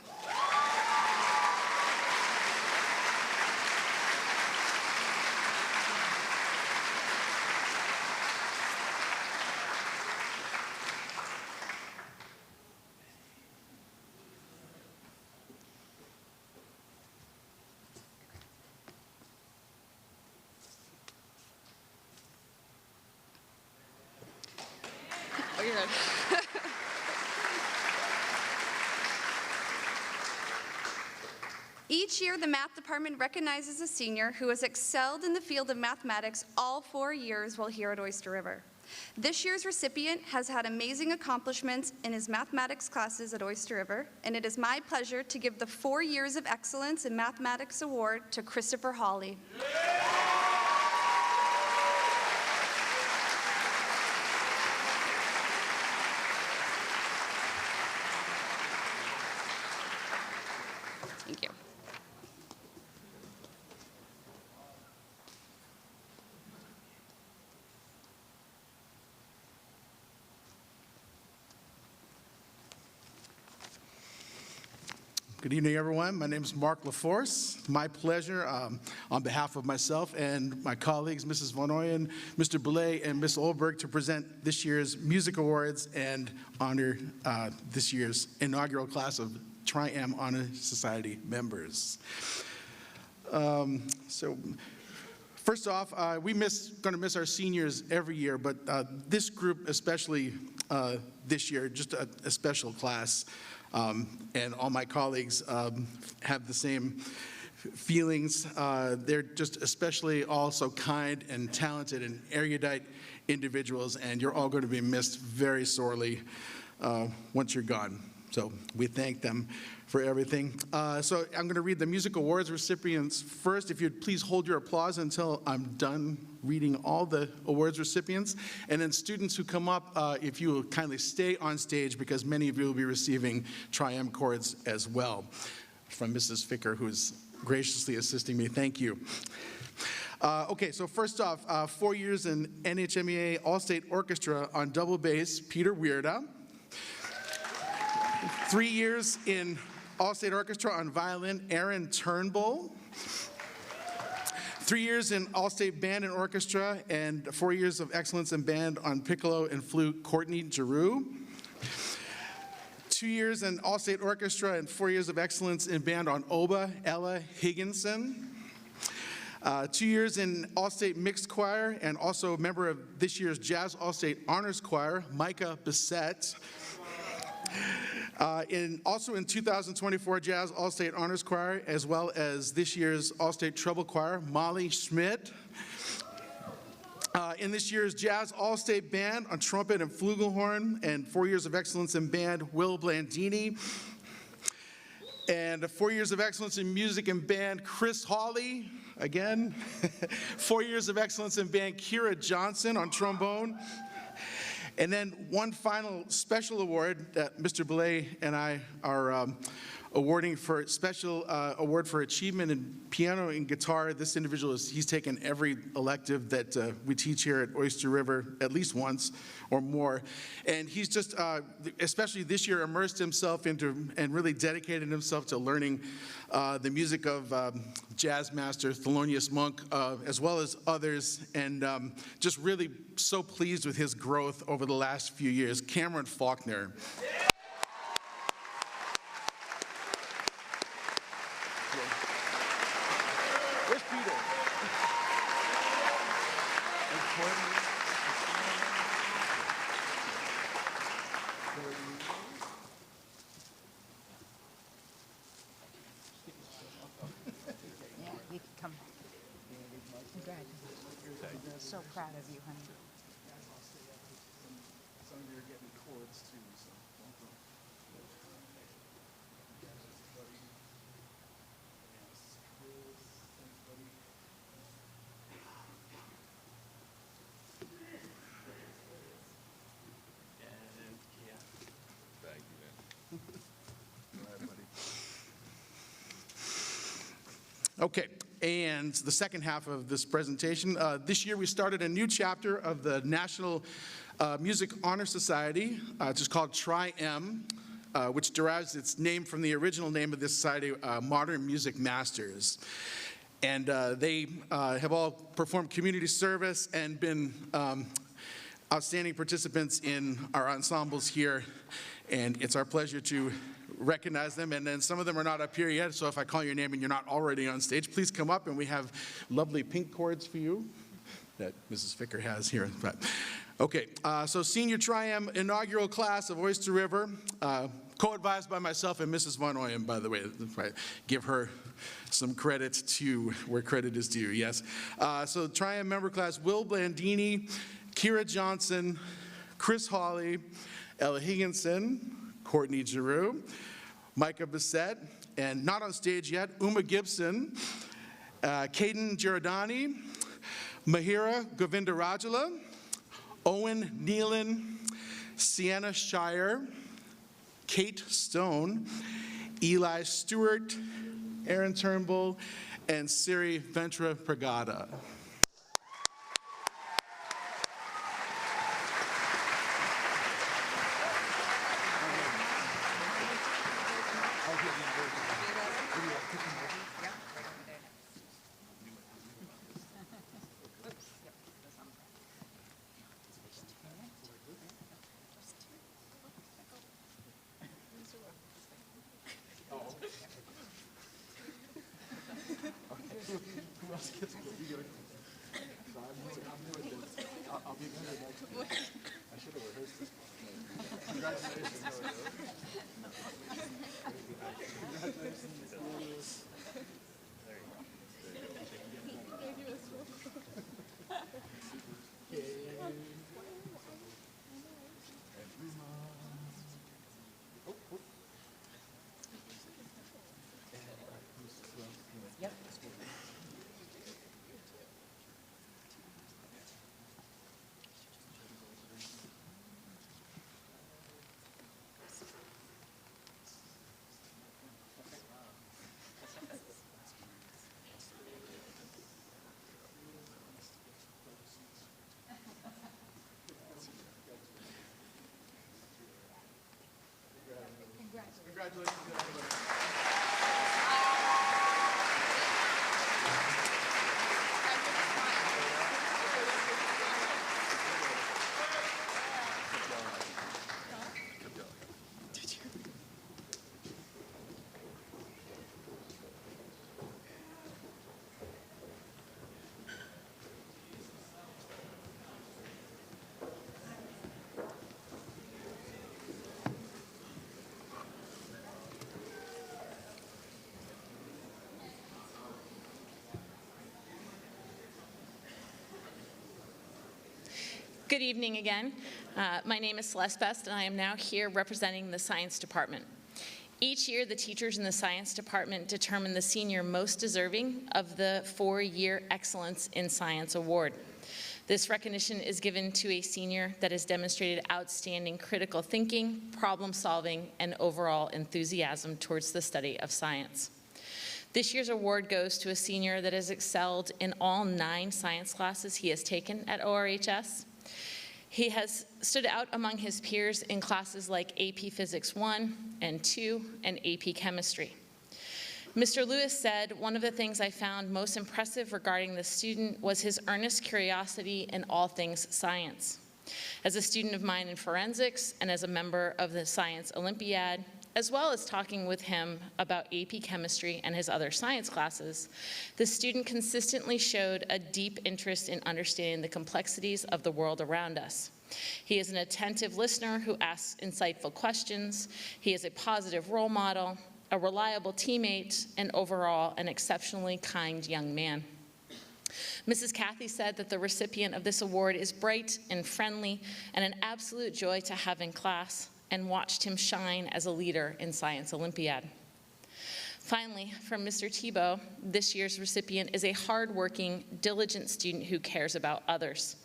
Oh, you're good. Each year, the math department recognizes a senior who has excelled in the field of mathematics all 4 years while here at Oyster River. This year's recipient has had amazing accomplishments in his mathematics classes at Oyster River, and it is my pleasure to give the 4 Years of Excellence in Mathematics Award to Christopher Hawley. Thank you. Good evening, everyone. My name is Mark LaForce. My pleasure, on behalf of myself and my colleagues, Mrs. Von Oyen, Mr. Belay, and Ms. Olberg, to present this year's Music Awards and honor this year's inaugural class of Tri-M Honor Society members. So, first off, we're going to miss our seniors every year, but this group, especially this year, just a special class. And all my colleagues have the same feelings. They're just especially all so kind and talented and erudite individuals, and you're all going to be missed very sorely once you're gone. So we thank them for everything. So I'm going to read the Music Awards recipients first. If you'd please hold your applause until I'm done reading all the awards recipients. And then students who come up, if you will kindly stay on stage, because many of you will be receiving Tri-M cords as well from Mrs. Ficker, who's graciously assisting me. Thank you. Okay, so first off, 4 years in NHMEA All-State Orchestra on double bass, Peter Weirda. 3 years in All-State Orchestra on violin, Aaron Turnbull. 3 years in All-State Band and Orchestra, and 4 years of excellence in band on piccolo and flute, Courtney Giroux. 2 years in All-State Orchestra and 4 years of excellence in band on oboe, Ella Higginson. 2 years in All-State Mixed Choir and also a member of this year's Jazz All-State Honors Choir, Micah Bissett. Also in 2024 Jazz All-State Honors Choir, as well as this year's All-State Treble Choir, Molly Schmidt. In this year's Jazz All-State Band on trumpet and flugelhorn, and 4 years of excellence in band, Will Blandini. And 4 years of excellence in music and band, Chris Hawley, again. 4 years of excellence in band, Kira Johnson on trombone. And then one final special award that Mr. Belay and I are awarding for special award for achievement in piano and guitar. This individual he's taken every elective that we teach here at Oyster River at least once or more. And he's just, especially this year, immersed himself into and really dedicated himself to learning the music of jazz master Thelonious Monk, as well as others, and just really so pleased with his growth over the last few years. Cameron Faulkner. Where's Peter? Yeah, you can come. Congratulations. So proud of you, honey. Some of you are getting chords too, so welcome. Okay, and the second half of this presentation, this year we started a new chapter of the National Music Honor Society. It's just called Tri-M, which derives its name from the original name of this society, Modern Music Masters. And they have all performed community service and been outstanding participants in our ensembles here. And it's our pleasure to recognize them, and then some of them are not up here yet, so if I call your name and you're not already on stage, please come up, and we have lovely pink cords for you that Mrs. Ficker has here. But, okay, so Senior Tri-M inaugural class of Oyster River, co-advised by myself and Mrs. Von Oyen, by the way. Give her some credit to where credit is due, yes. So Tri-M member class, Will Blandini, Kira Johnson, Chris Hawley, Ella Higginson, Courtney Giroux, Micah Bissett, and not on stage yet, Uma Gibson, Caden Giordani, Mahira Govindarajala, Owen Nealon, Sienna Shire, Kate Stone, Eli Stewart, Aaron Turnbull, and Siri Ventra Pragada. Good evening again. My name is Celeste Best, and I am now here representing the Science Department. Each year, the teachers in the Science Department determine the senior most deserving of the 4-year Excellence in Science Award. This recognition is given to a senior that has demonstrated outstanding critical thinking, problem solving, and overall enthusiasm towards the study of science. This year's award goes to a senior that has excelled in all 9 science classes he has taken at ORHS. He has stood out among his peers in classes like AP Physics 1 and 2 and AP Chemistry. Mr. Lewis said, "One of the things I found most impressive regarding the student was his earnest curiosity in all things science. As a student of mine in forensics and as a member of the Science Olympiad, as well as talking with him about AP Chemistry and his other science classes, the student consistently showed a deep interest in understanding the complexities of the world around us. He is an attentive listener who asks insightful questions. He is a positive role model, a reliable teammate, and overall an exceptionally kind young man." Mrs. Cathy said that the recipient of this award is bright and friendly and an absolute joy to have in class, and watched him shine as a leader in Science Olympiad. Finally, from Mr. Thibault, this year's recipient is a hardworking, diligent student who cares about others.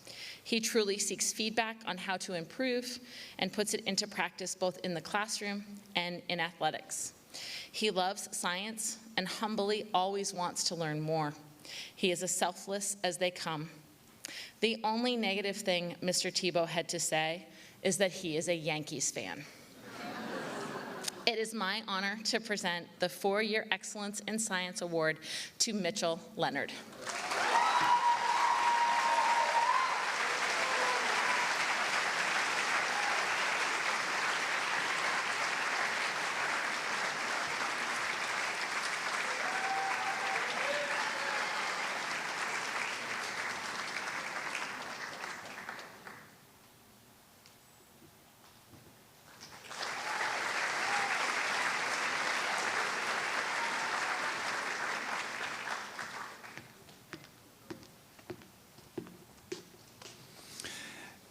He truly seeks feedback on how to improve and puts it into practice both in the classroom and in athletics. He loves science and humbly always wants to learn more. He is as selfless as they come. The only negative thing Mr. Thibault had to say is that he is a Yankees fan. It is my honor to present the 4-year Excellence in Science Award to Mitchell Leonard.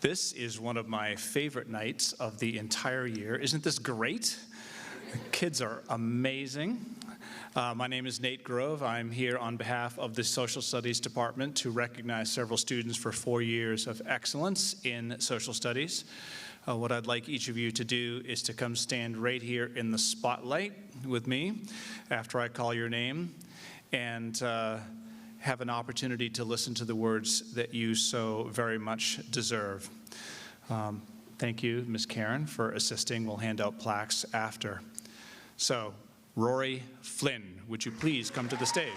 This is one of my favorite nights of the entire year. Isn't this great? The kids are amazing. My name is Nate Grove. I'm here on behalf of the Social Studies Department to recognize several students for 4 years of excellence in social studies. What I'd like each of you to do is to come stand right here in the spotlight with me after I call your name, and have an opportunity to listen to the words that you so very much deserve. Thank you, Ms. Karen, for assisting. We'll hand out plaques after. So, Rory Flynn, would you please come to the stage?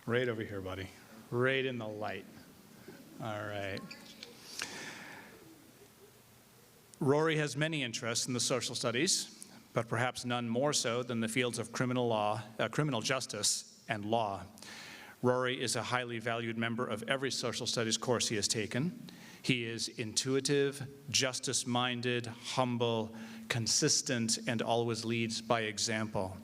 Right over here, buddy. Right in the light. All right. Rory has many interests in the social studies, but perhaps none more so than the fields of criminal law, criminal justice and law. Rory is a highly valued member of every social studies course he has taken. He is intuitive, justice-minded, humble, consistent, and always leads by example.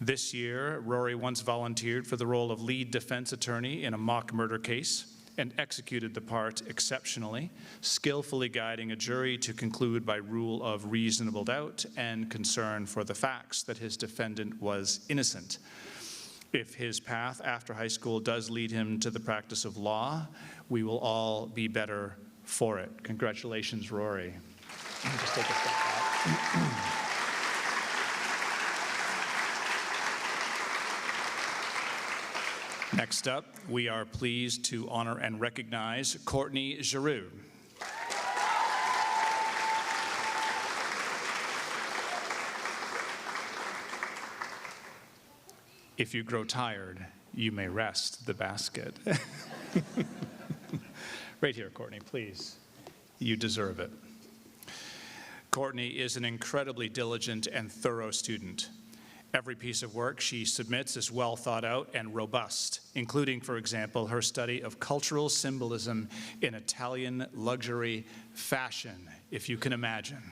This year, Rory once volunteered for the role of lead defense attorney in a mock murder case and executed the part exceptionally, skillfully guiding a jury to conclude by rule of reasonable doubt and concern for the facts that his defendant was innocent. If his path after high school does lead him to the practice of law, we will all be better for it. Congratulations, Rory. Just take a step back. Next up, we are pleased to honor and recognize Courtney Giroux. If you grow tired, you may rest the basket. Right here, Courtney, please. You deserve it. Courtney is an incredibly diligent and thorough student. Every piece of work she submits is well thought out and robust, including, for example, her study of cultural symbolism in Italian luxury fashion, if you can imagine.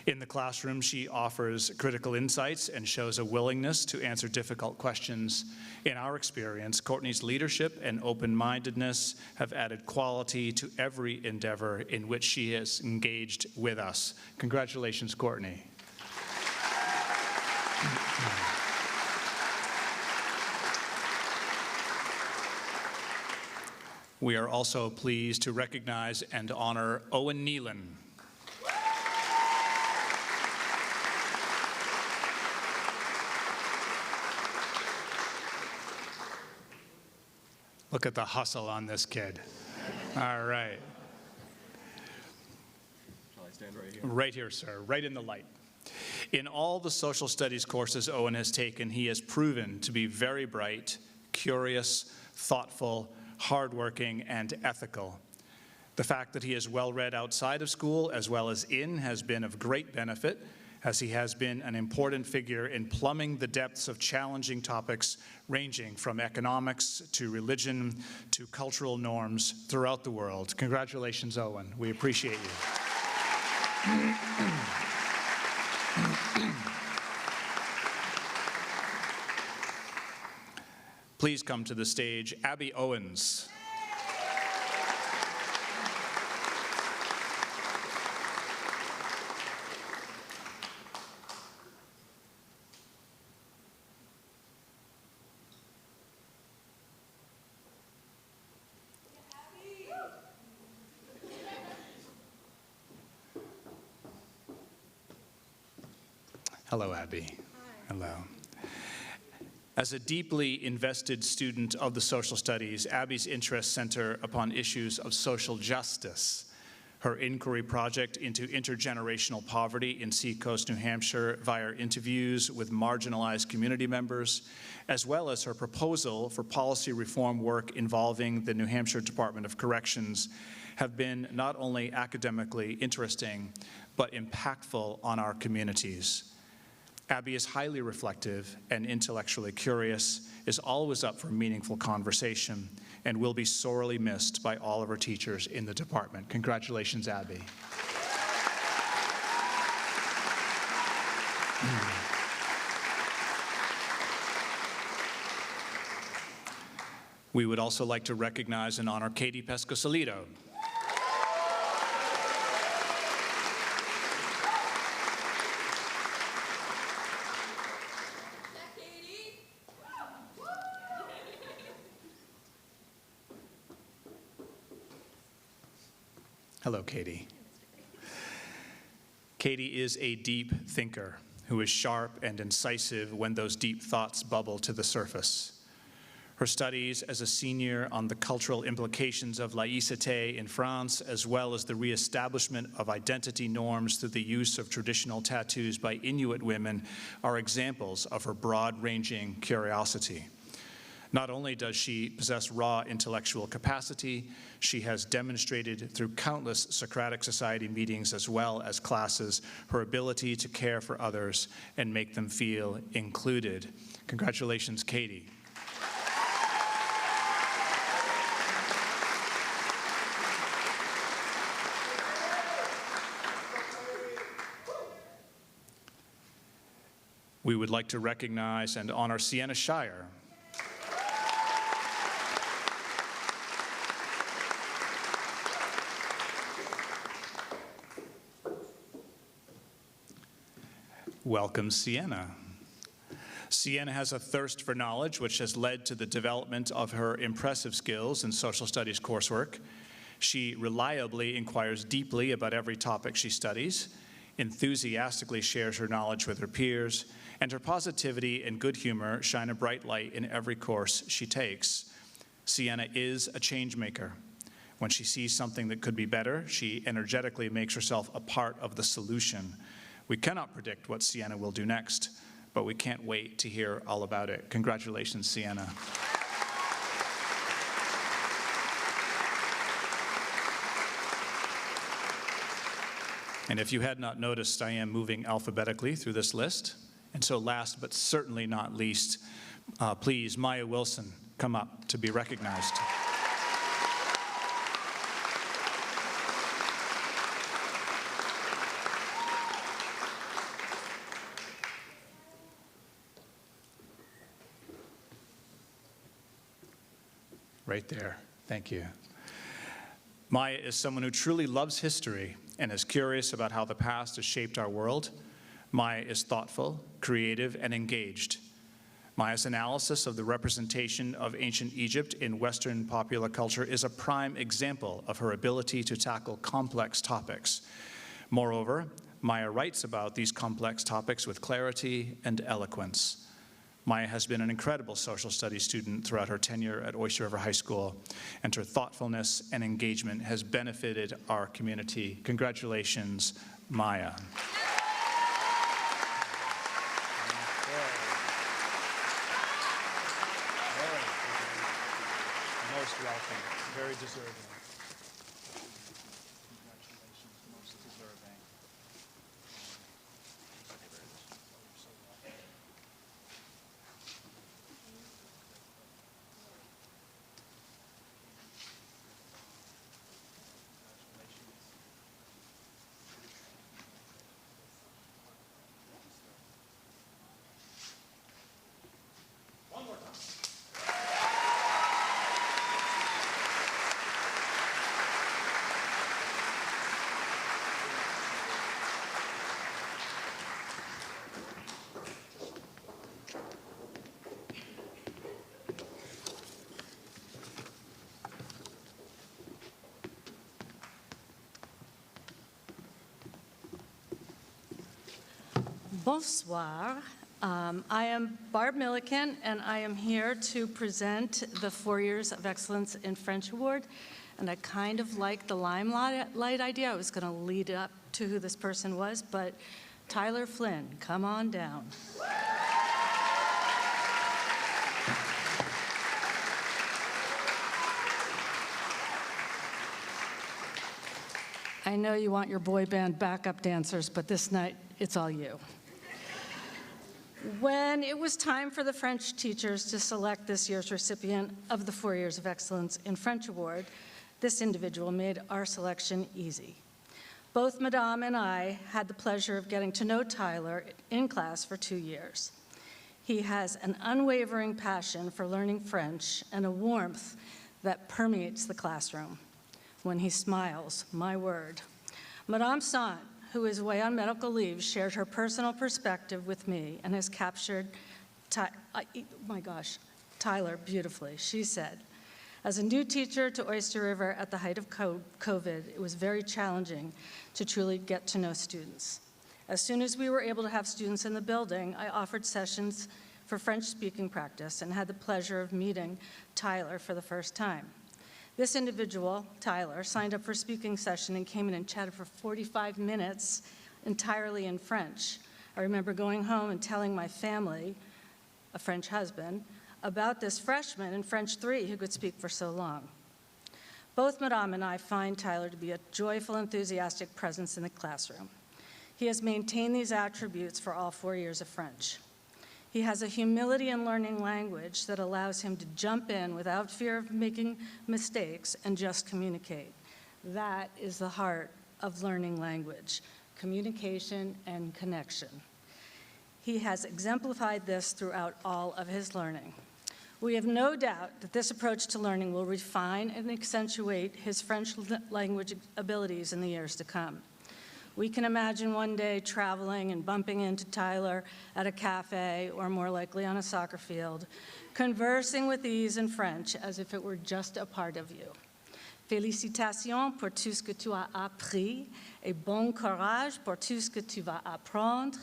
In the classroom, she offers critical insights and shows a willingness to answer difficult questions. In our experience, Courtney's leadership and open-mindedness have added quality to every endeavor in which she has engaged with us. Congratulations, Courtney. We are also pleased to recognize and honor Owen Nealon. Look at the hustle on this kid. All right. Shall I stand right here? Right here, sir, right in the light. In all the social studies courses Owen has taken, he has proven to be very bright, curious, thoughtful, hardworking, and ethical. The fact that he is well-read outside of school as well as in has been of great benefit, as he has been an important figure in plumbing the depths of challenging topics ranging from economics to religion to cultural norms throughout the world. Congratulations, Owen. We appreciate you. Please come to the stage, Abby Owens. Hello, Abby. Hi. Hello. As a deeply invested student of the social studies, Abby's interests center upon issues of social justice. Her inquiry project into intergenerational poverty in Seacoast, New Hampshire via interviews with marginalized community members, as well as her proposal for policy reform work involving the New Hampshire Department of Corrections, have been not only academically interesting, but impactful on our communities. Abby is highly reflective and intellectually curious, is always up for meaningful conversation, and will be sorely missed by all of her teachers in the department. Congratulations, Abby. We would also like to recognize and honor Katie Pescosolido. Hello, Katie. Katie is a deep thinker who is sharp and incisive when those deep thoughts bubble to the surface. Her studies as a senior on the cultural implications of laïcité in France, as well as the reestablishment of identity norms through the use of traditional tattoos by Inuit women, are examples of her broad-ranging curiosity. Not only does she possess raw intellectual capacity, she has demonstrated through countless Socratic Society meetings as well as classes her ability to care for others and make them feel included. Congratulations, Katie. We would like to recognize and honor Sienna Shire. Welcome, Sienna. Sienna has a thirst for knowledge, which has led to the development of her impressive skills in social studies coursework. She reliably inquires deeply about every topic she studies, enthusiastically shares her knowledge with her peers, and her positivity and good humor shine a bright light in every course she takes. Sienna is a change maker. When she sees something that could be better, she energetically makes herself a part of the solution. We cannot predict what Sienna will do next, but we can't wait to hear all about it. Congratulations, Sienna. And if you had not noticed, I am moving alphabetically through this list. And so last but certainly not least, please, Maya Wilson, come up to be recognized. Right there. Thank you. Maya is someone who truly loves history and is curious about how the past has shaped our world. Maya is thoughtful, creative, and engaged. Maya's analysis of the representation of ancient Egypt in Western popular culture is a prime example of her ability to tackle complex topics. Moreover, Maya writes about these complex topics with clarity and eloquence. Maya has been an incredible social studies student throughout her tenure at Oyster River High School, and her thoughtfulness and engagement has benefited our community. Congratulations, Maya. Most welcome, very deserving. Congratulations, most deserving. Bonsoir. I am Barb Milliken, and I am here to present the 4 Years of Excellence in French Award. And I kind of like the limelight idea. I was going to lead up to who this person was, but Tyler Flynn, come on down. I know you want your boy band backup dancers, but this night, it's all you. When it was time for the French teachers to select this year's recipient of the 4 Years of Excellence in French Award, this individual made our selection easy. Both Madame and I had the pleasure of getting to know Tyler in class for 2 years. He has an unwavering passion for learning French and a warmth that permeates the classroom. When he smiles, my word. Madame Sant, who is away on medical leave, shared her personal perspective with me and has captured, Tyler beautifully. She said, as a new teacher to Oyster River at the height of COVID, it was very challenging to truly get to know students. As soon as we were able to have students in the building, I offered sessions for French speaking practice and had the pleasure of meeting Tyler for the first time. This individual, Tyler, signed up for a speaking session and came in and chatted for 45 minutes entirely in French. I remember going home and telling my family, a French husband, about this freshman in French 3 who could speak for so long. Both Madame and I find Tyler to be a joyful, enthusiastic presence in the classroom. He has maintained these attributes for all 4 years of French. He has a humility in learning language that allows him to jump in without fear of making mistakes and just communicate. That is the heart of learning language, communication and connection. He has exemplified this throughout all of his learning. We have no doubt that this approach to learning will refine and accentuate his French language abilities in the years to come. We can imagine one day traveling and bumping into Tyler at a cafe, or more likely on a soccer field, conversing with ease in French as if it were just a part of you. Félicitations pour tout ce que tu as appris et bon courage pour tout ce que tu vas apprendre.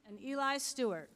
And Eli Stewart.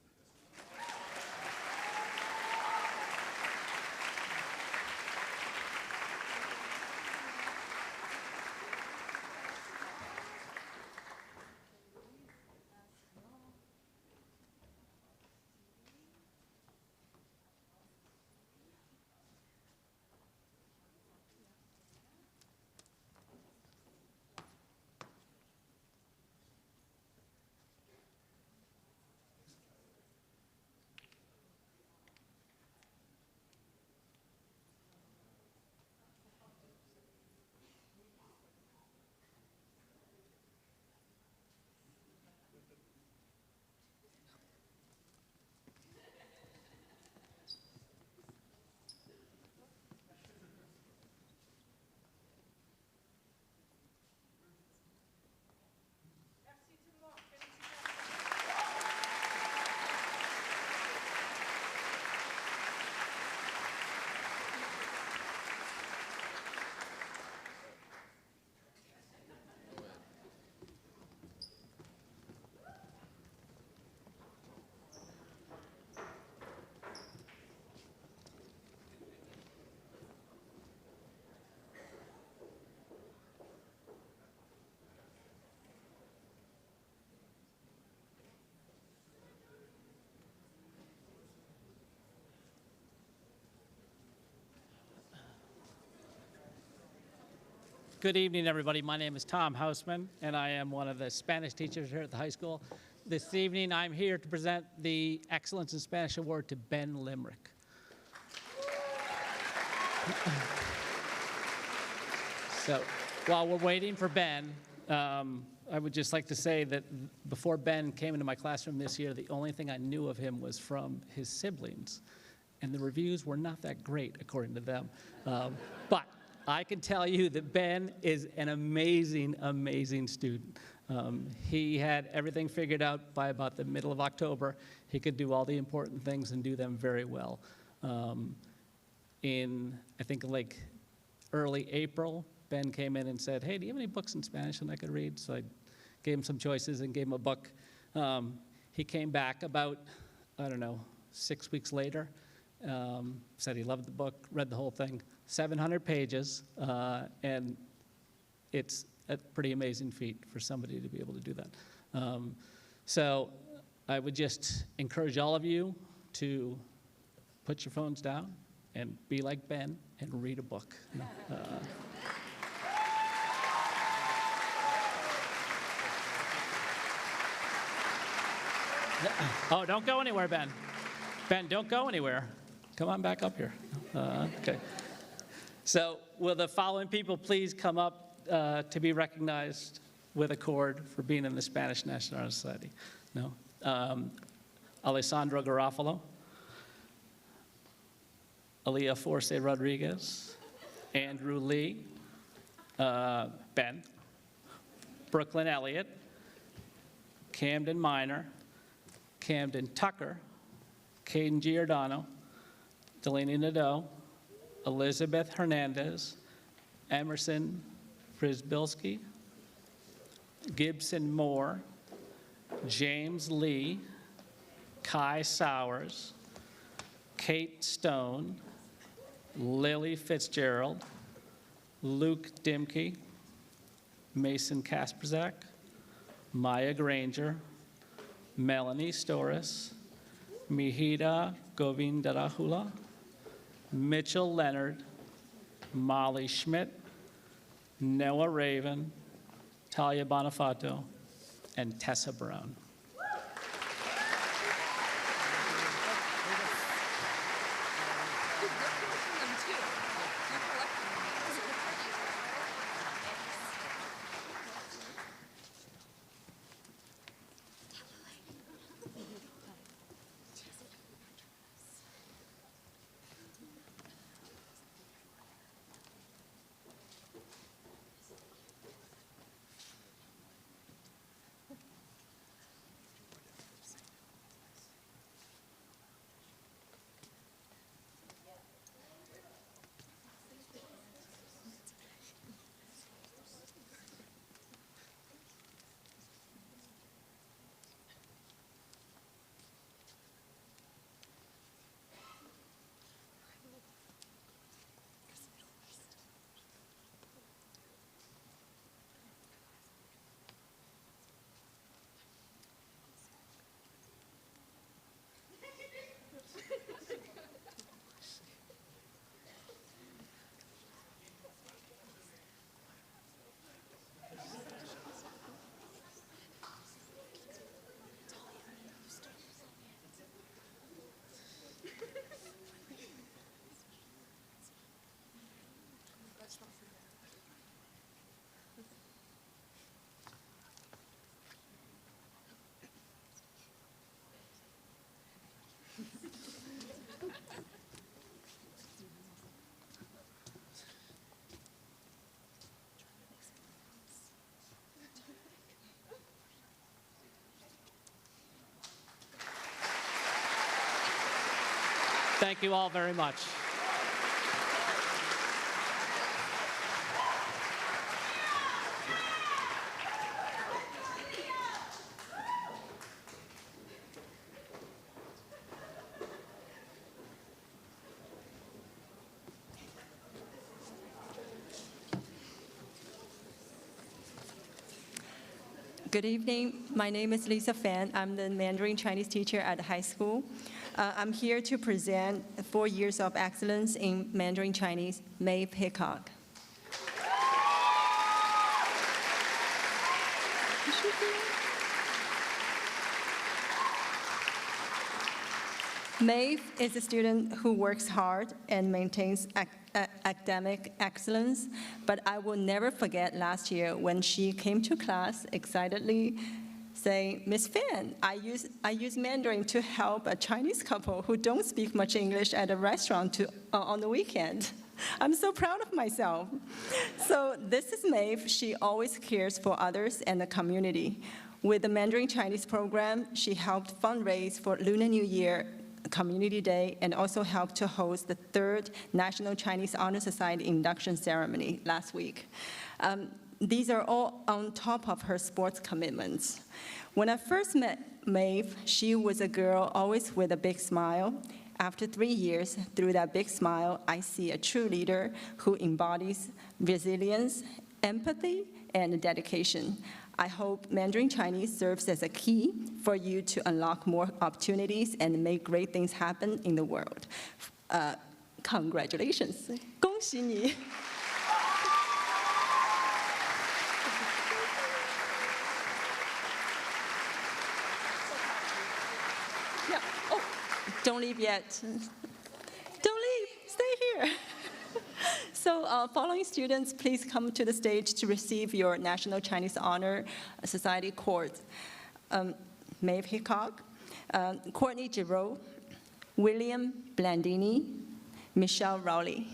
Good evening, everybody. My name is Tom Hausman, and I am one of the Spanish teachers here at the high school. This evening, I'm here to present the Excellence in Spanish Award to Ben Limerick. So while we're waiting for Ben, I would just like to say that before Ben came into my classroom this year, the only thing I knew of him was from his siblings, and the reviews were not that great, according to them. But I can tell you that Ben is an amazing, amazing student. He had everything figured out by about the middle of October. He could do all the important things and do them very well. In, I think, like early April, Ben came in and said, hey, do you have any books in Spanish that I could read? So I gave him some choices and gave him a book. He came back about, I don't know, 6 weeks later, said he loved the book, read the whole thing. 700 pages, and it's a pretty amazing feat for somebody to be able to do that. So I would just encourage all of you to put your phones down and be like Ben and read a book. Oh, don't go anywhere, Ben. Ben, don't go anywhere. Come on back up here. Okay. So will the following people please come up to be recognized with a cord for being in the Spanish National Honor Society? No? Alessandro Garofalo, Aaliyah Force Rodriguez, Andrew Lee, Ben, Brooklyn Elliott, Camden Minor, Camden Tucker, Caden Giordano, Delaney Nadeau, Elizabeth Hernandez, Emerson Frisbilski, Gibson Moore, James Lee, Kai Sowers, Kate Stone, Lily Fitzgerald, Luke Dimke, Mason Kasperzak, Maya Granger, Melanie Storis, Mihida Govindarahula, Mitchell Leonard, Molly Schmidt, Noah Raven, Talia Bonifato, and Tessa Brown. Thank you all very much. Good evening. My name is Lisa Fan. I'm the Mandarin Chinese teacher at the high school. I'm here to present 4 years of excellence in Mandarin Chinese, Maeve Hickok. Maeve is a student who works hard and maintains academic excellence, but I will never forget last year when she came to class excitedly saying, "Miss Fan, I use Mandarin to help a Chinese couple who don't speak much English at a restaurant on the weekend." I'm so proud of myself. So this is Maeve. She always cares for others and the community. With the Mandarin Chinese program, she helped fundraise for Lunar New Year Community Day and also helped to host the 3rd National Chinese Honor Society induction ceremony last week. These are all on top of her sports commitments. When I first met Maeve, she was a girl always with a big smile. After 3 years, through that big smile, I see a true leader who embodies resilience, empathy, and dedication. I hope Mandarin Chinese serves as a key for you to unlock more opportunities and make great things happen in the world. Congratulations. 恭喜你. Yeah. Oh, don't leave yet. Don't leave. Stay here. So following students, please come to the stage to receive your National Chinese Honor Society Cord. Maeve Hickok, Courtney Giroux, William Blandini, Michelle Rowley.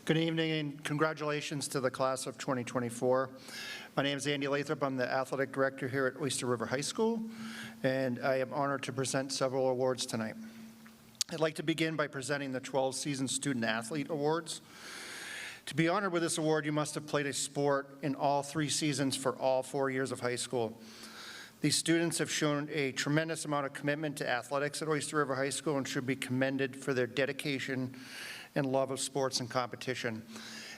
Good evening and congratulations to the class of 2024. My name is Andy Lathrop. I'm the athletic director here at Oyster River High School, and I am honored to present several awards tonight. I'd like to begin by presenting the 12 Season Student Athlete Awards. To be honored with this award, you must have played a sport in all 3 seasons for all 4 years of high school. These students have shown a tremendous amount of commitment to athletics at Oyster River High School and should be commended for their dedication and love of sports and competition.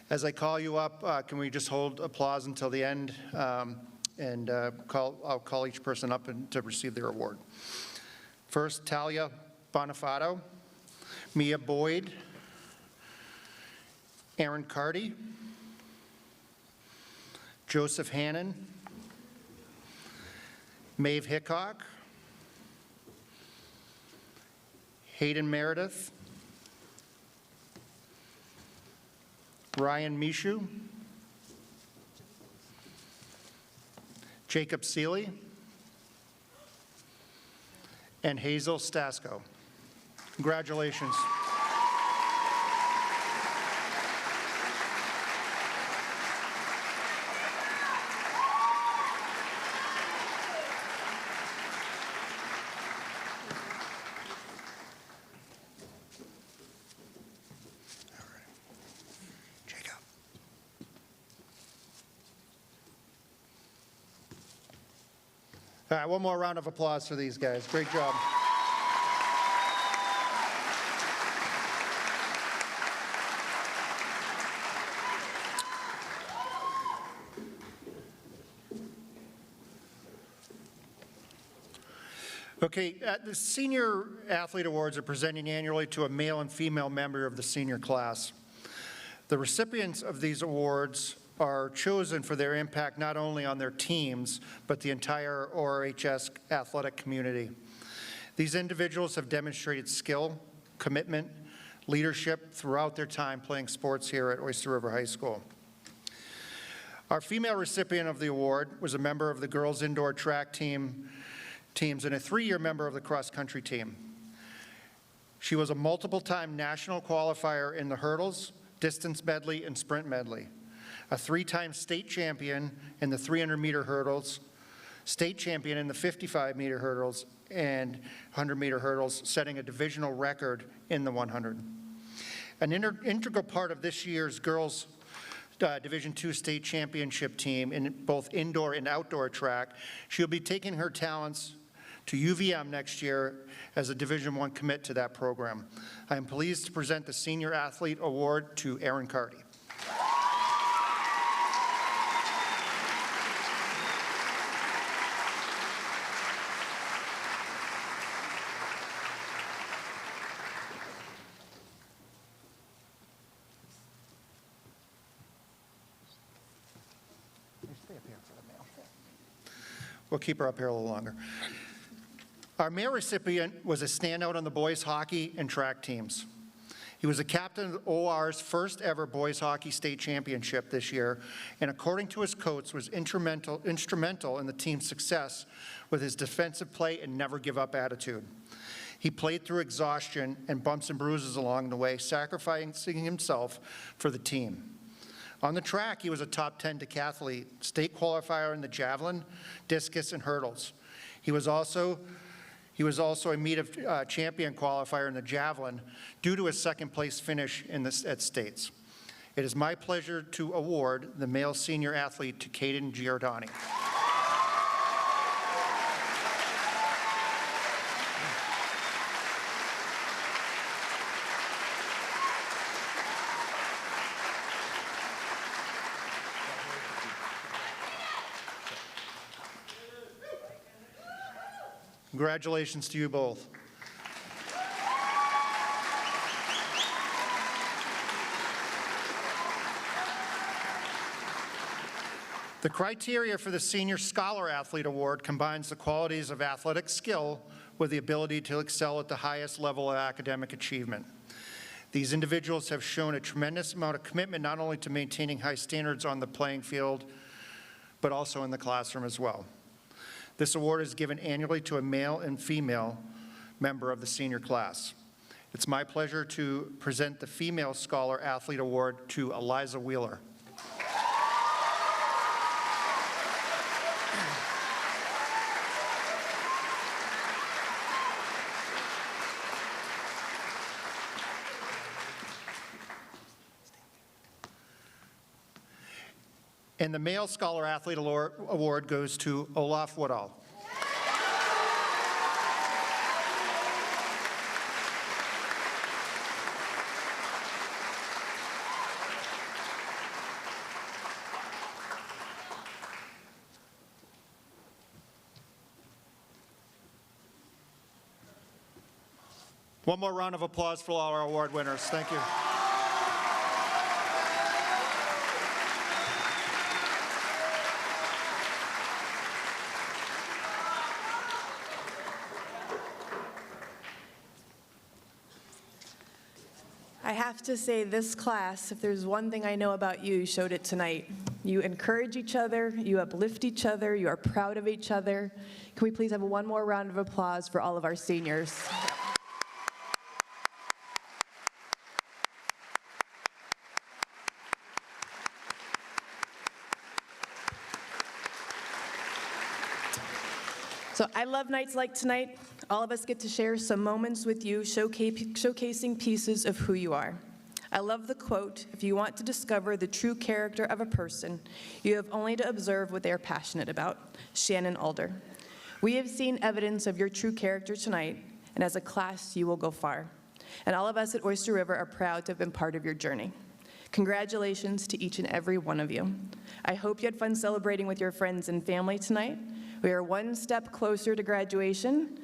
As I call you up, can we just hold applause until the end? I'll call each person up to receive their award. First, Talia Bonifato, Mia Boyd, Aaron Carty, Joseph Hannon, Maeve Hickok, Hayden Meredith, Ryan Mishu, Jacob Seeley, and Hazel Stasko. Congratulations. All right, one more round of applause for these guys. Great job. Okay, the Senior Athlete Awards are presented annually to a male and female member of the senior class. The recipients of these awards are chosen for their impact not only on their teams, but the entire ORHS athletic community. These individuals have demonstrated skill, commitment, leadership throughout their time playing sports here at Oyster River High School. Our female recipient of the award was a member of the girls' indoor track teams and a 3-year member of the cross-country team. She was a multiple-time national qualifier in the hurdles, distance medley, and sprint medley. A 3-time state champion in the 300-meter hurdles, state champion in the 55-meter hurdles, and 100-meter hurdles, setting a divisional record in the 100. An integral part of this year's girls' Division II state championship team in both indoor and outdoor track, she'll be taking her talents to UVM next year as a Division I commit to that program. I am pleased to present the Senior Athlete Award to Aaron Carty. We'll keep her up here a little longer. Our male recipient was a standout on the boys hockey and track teams. He was a captain of OR's first ever boys hockey state championship this year, and according to his coach, was instrumental in the team's success with his defensive play and never give up attitude. He played through exhaustion and bumps and bruises along the way, sacrificing himself for the team. On the track, he was a top 10 decathlete, state qualifier in the javelin, discus, and hurdles. He was also a meet of champion qualifier in the javelin due to his second place finish at states. It is my pleasure to award the male senior athlete to Caden Giordani. Congratulations to you both. The criteria for the Senior Scholar Athlete Award combines the qualities of athletic skill with the ability to excel at the highest level of academic achievement. These individuals have shown a tremendous amount of commitment not only to maintaining high standards on the playing field, but also in the classroom as well. This award is given annually to a male and female member of the senior class. It's my pleasure to present the Female Scholar Athlete Award to Eliza Wheeler. And the Male Scholar Athlete Award goes to Olaf Woodall. One more round of applause for all our award winners. Thank you. I have to say, this class, if there's one thing I know about you, showed it tonight. You encourage each other, you uplift each other, you are proud of each other. Can we please have one more round of applause for all of our seniors? So I love nights like tonight. All of us get to share some moments with you, showcasing pieces of who you are. I love the quote, "If you want to discover the true character of a person, you have only to observe what they are passionate about." Shannon Alder. We have seen evidence of your true character tonight, and as a class, you will go far. And all of us at Oyster River are proud to have been part of your journey. Congratulations to each and every one of you. I hope you had fun celebrating with your friends and family tonight. We are one step closer to graduation.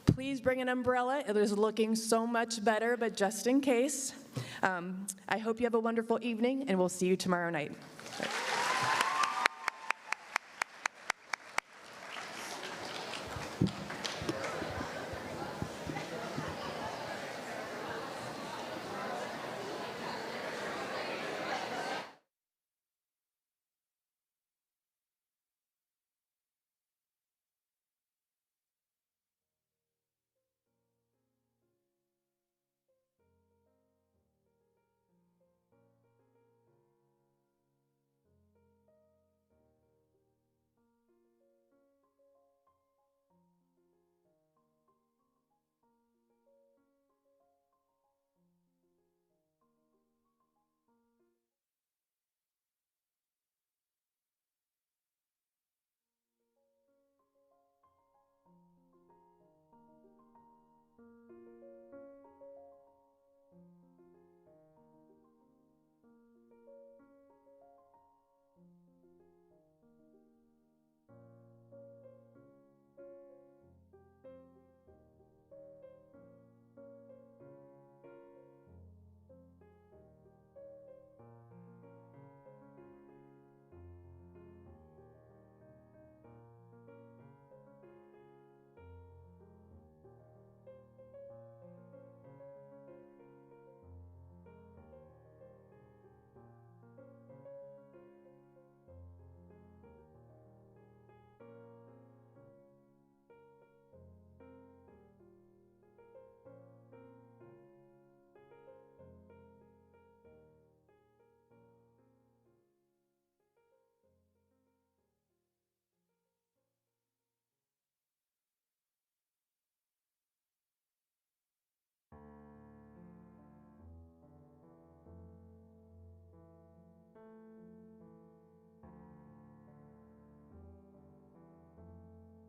Please bring an umbrella. It is looking so much better, but just in case. I hope you have a wonderful evening, and we'll see you tomorrow night.